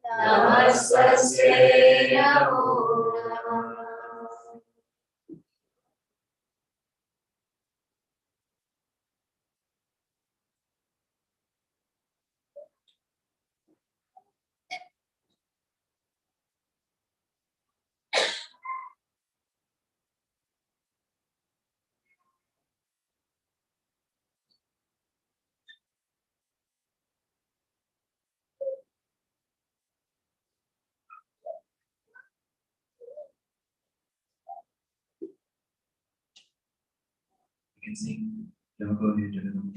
Namastasye Namo Namah You can sing Jago He Jaganam.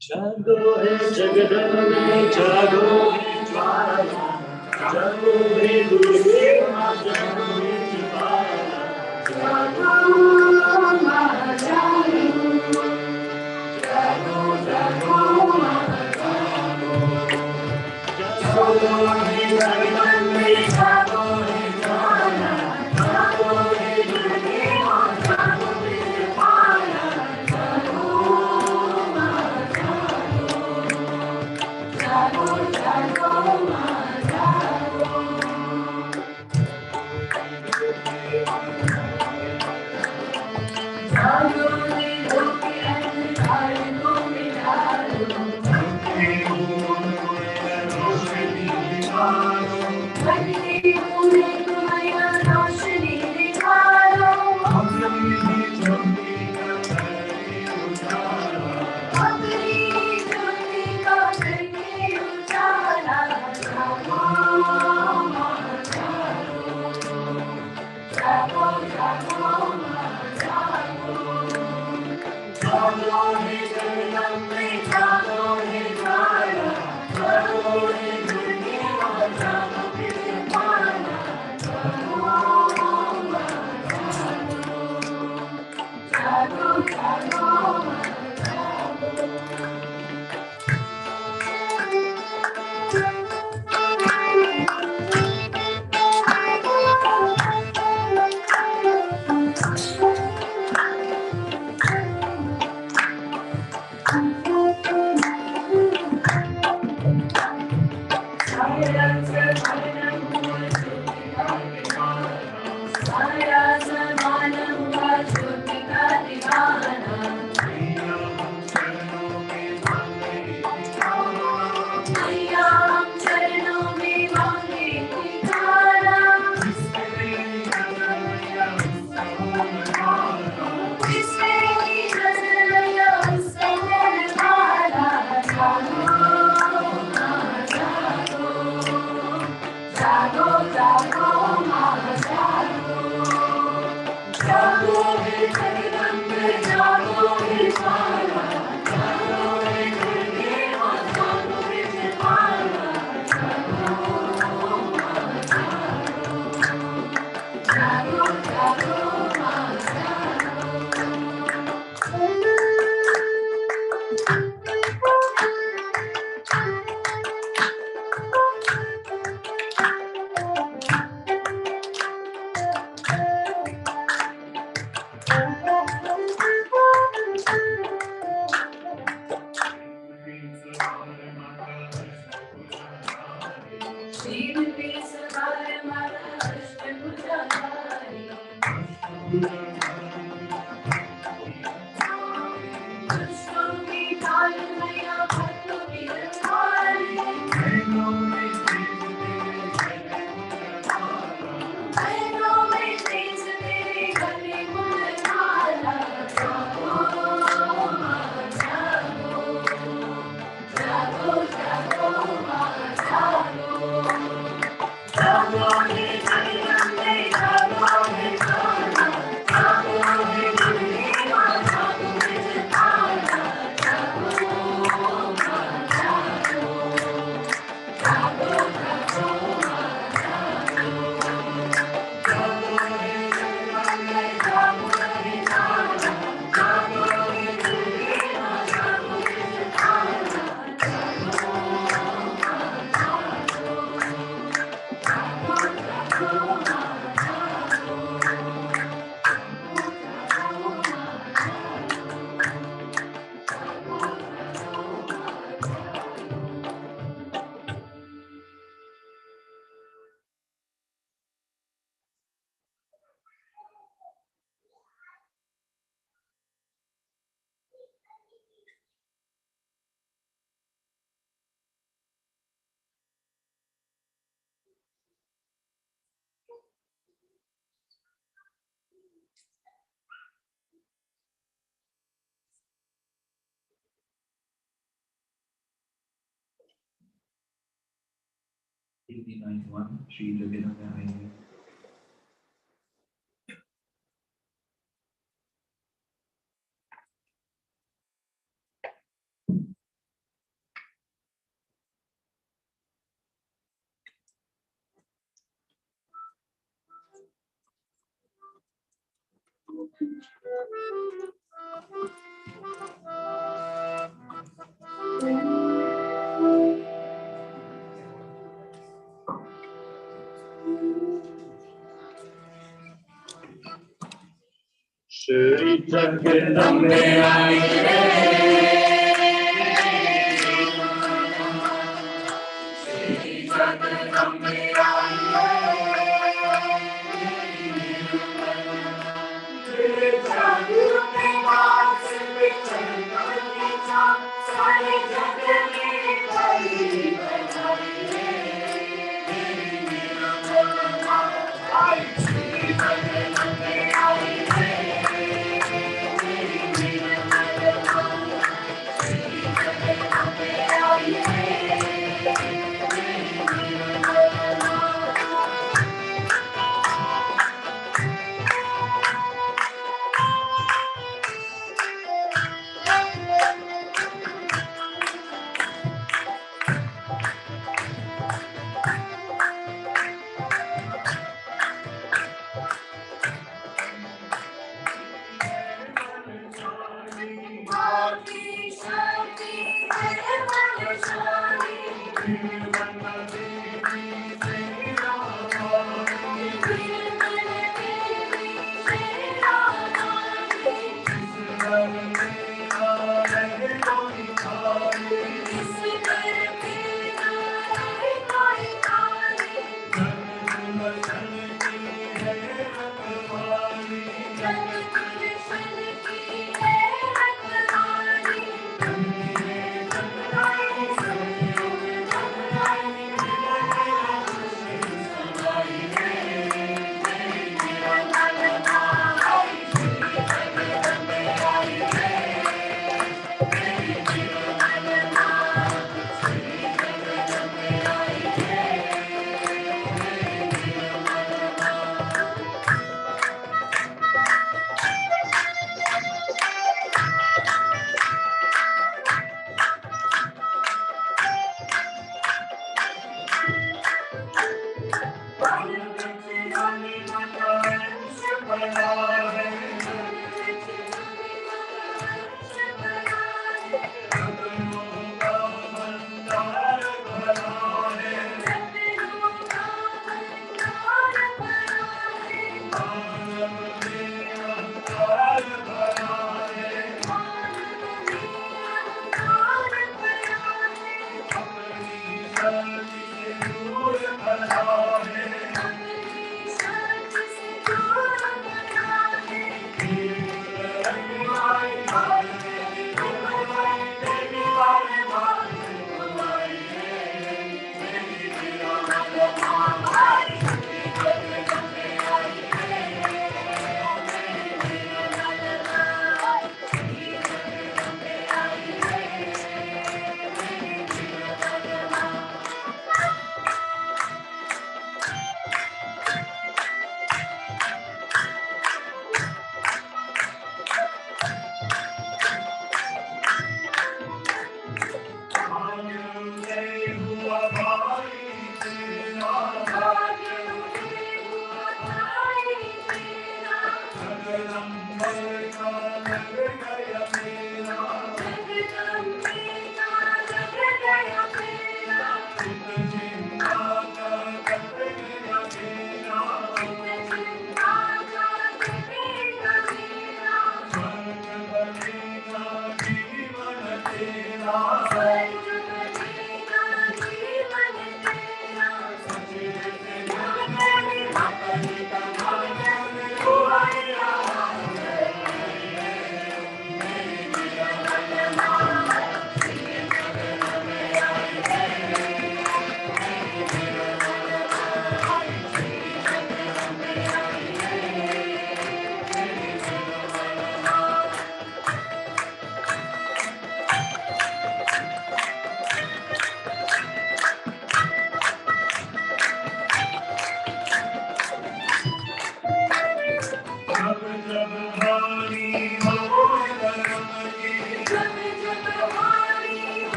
Jago He Jagadame Jago He Jwala Jago He Durga Jago He Jwala Jago Ma Jago Jago Jago Ma Jago Jago He Jagadame Jago He Jwala Jago He Durga Jago He Jwala Jago Ma Jago Jago Ma Jago Jago He Shri Devi Savara Mata Puja. Shri Devi. Shri Jagdambe Aaye Re. Shri Jagdambe Aaye Re. Jagdambe Maat Vichar Vichar Sare Jagdambe Aaye Re. Shri Jagdambe Aaye Thank you.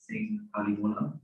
Sing Halimuna.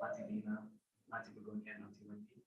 Mati Dina, Mati Begonia, Mati Wendy.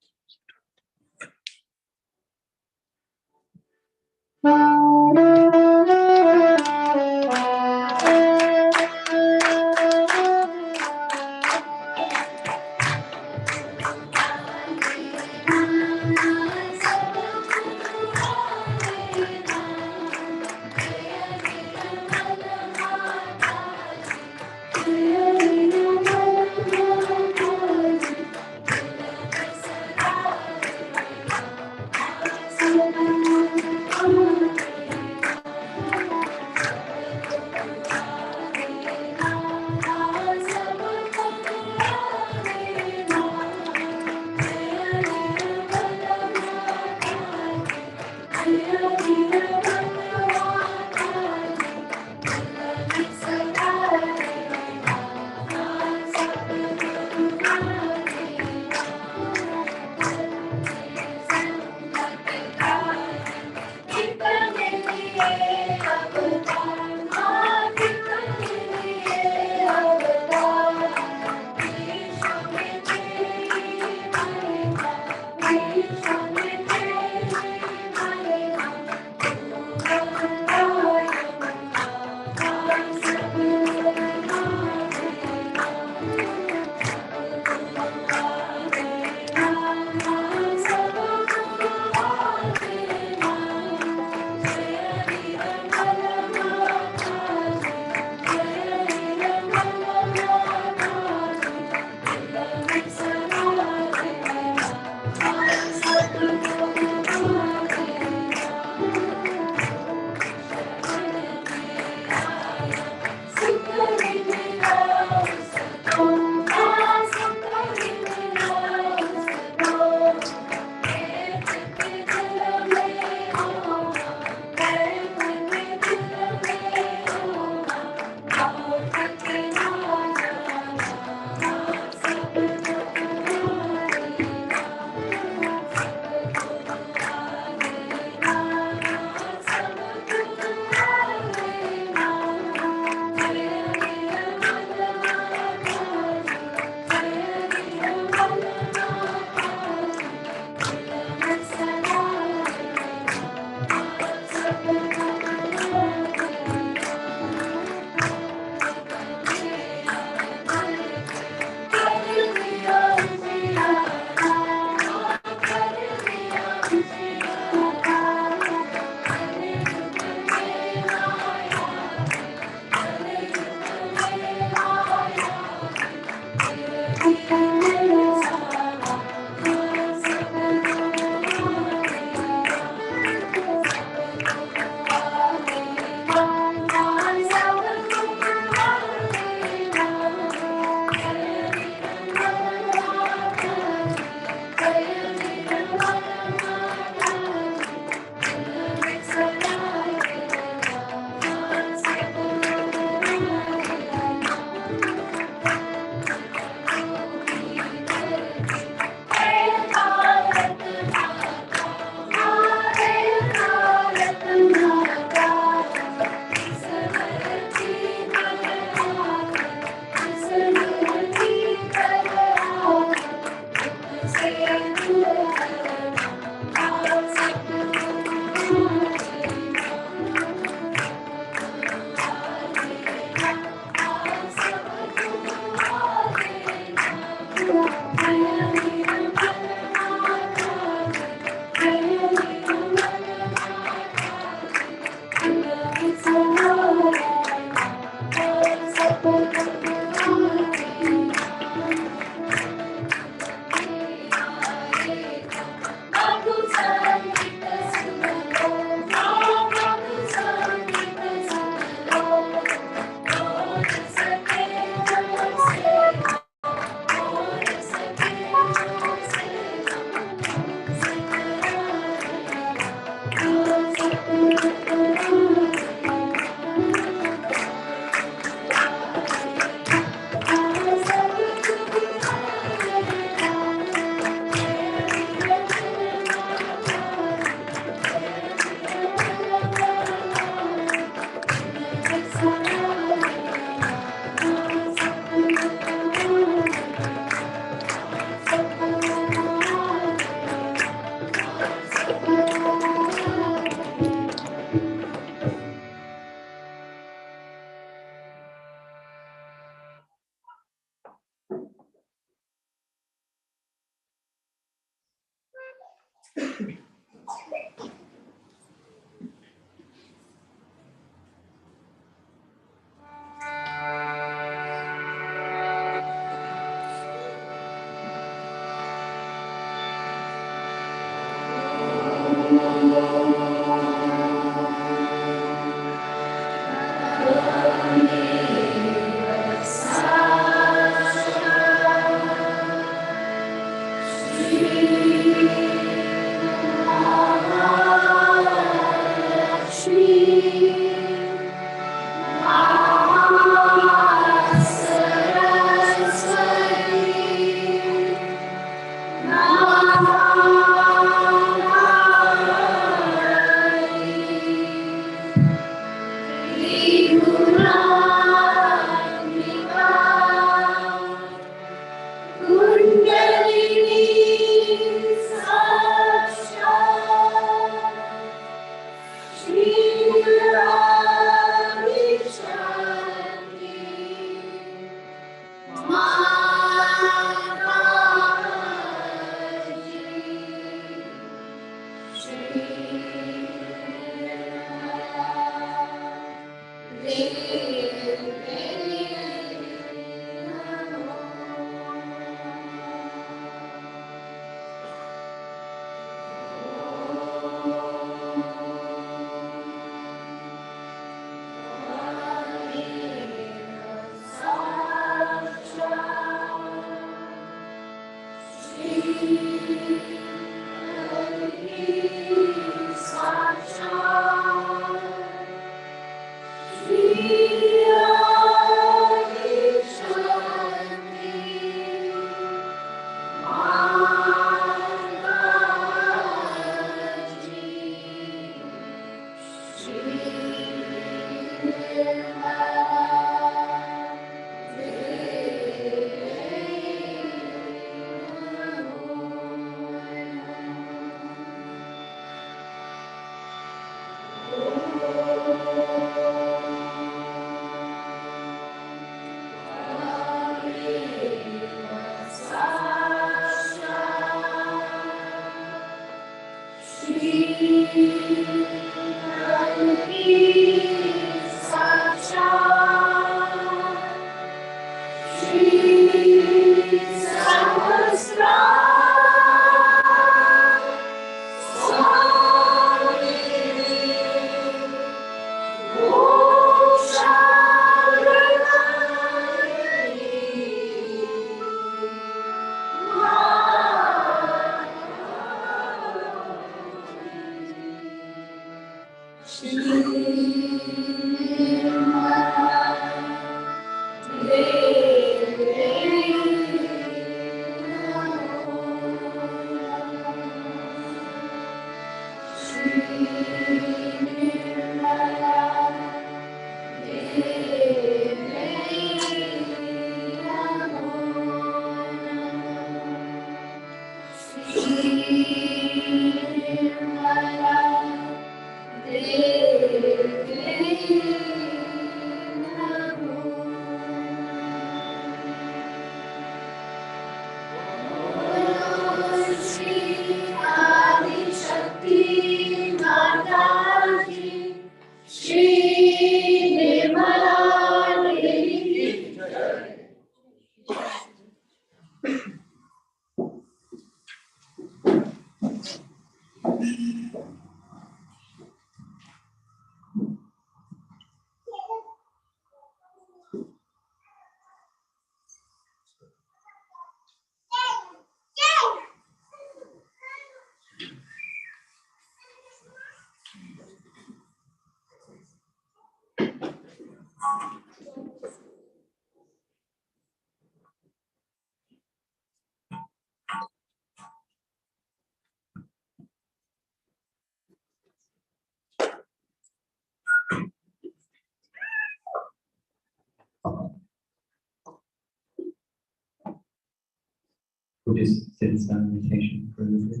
We'll just sit in silent meditation for a little bit.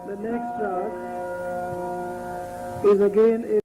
The next rag is again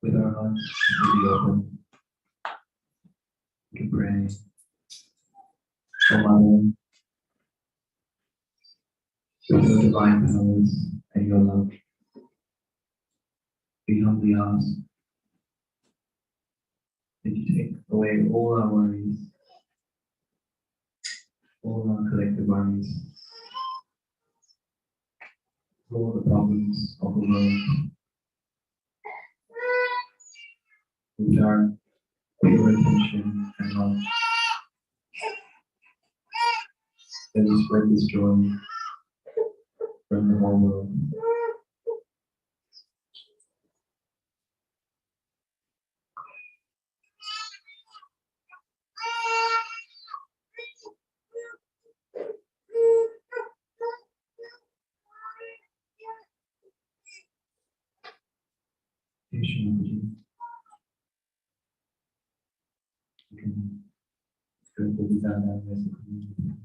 with our hearts completely open, we can pray. Oh Mother, with your divine powers and your love, we humbly ask that you take away all our worries, all our collective worries, all the problems of the world, with our pure attention and love. That we spread this joy from the whole world. Shri, Mataji. You can go to the Dada as a community.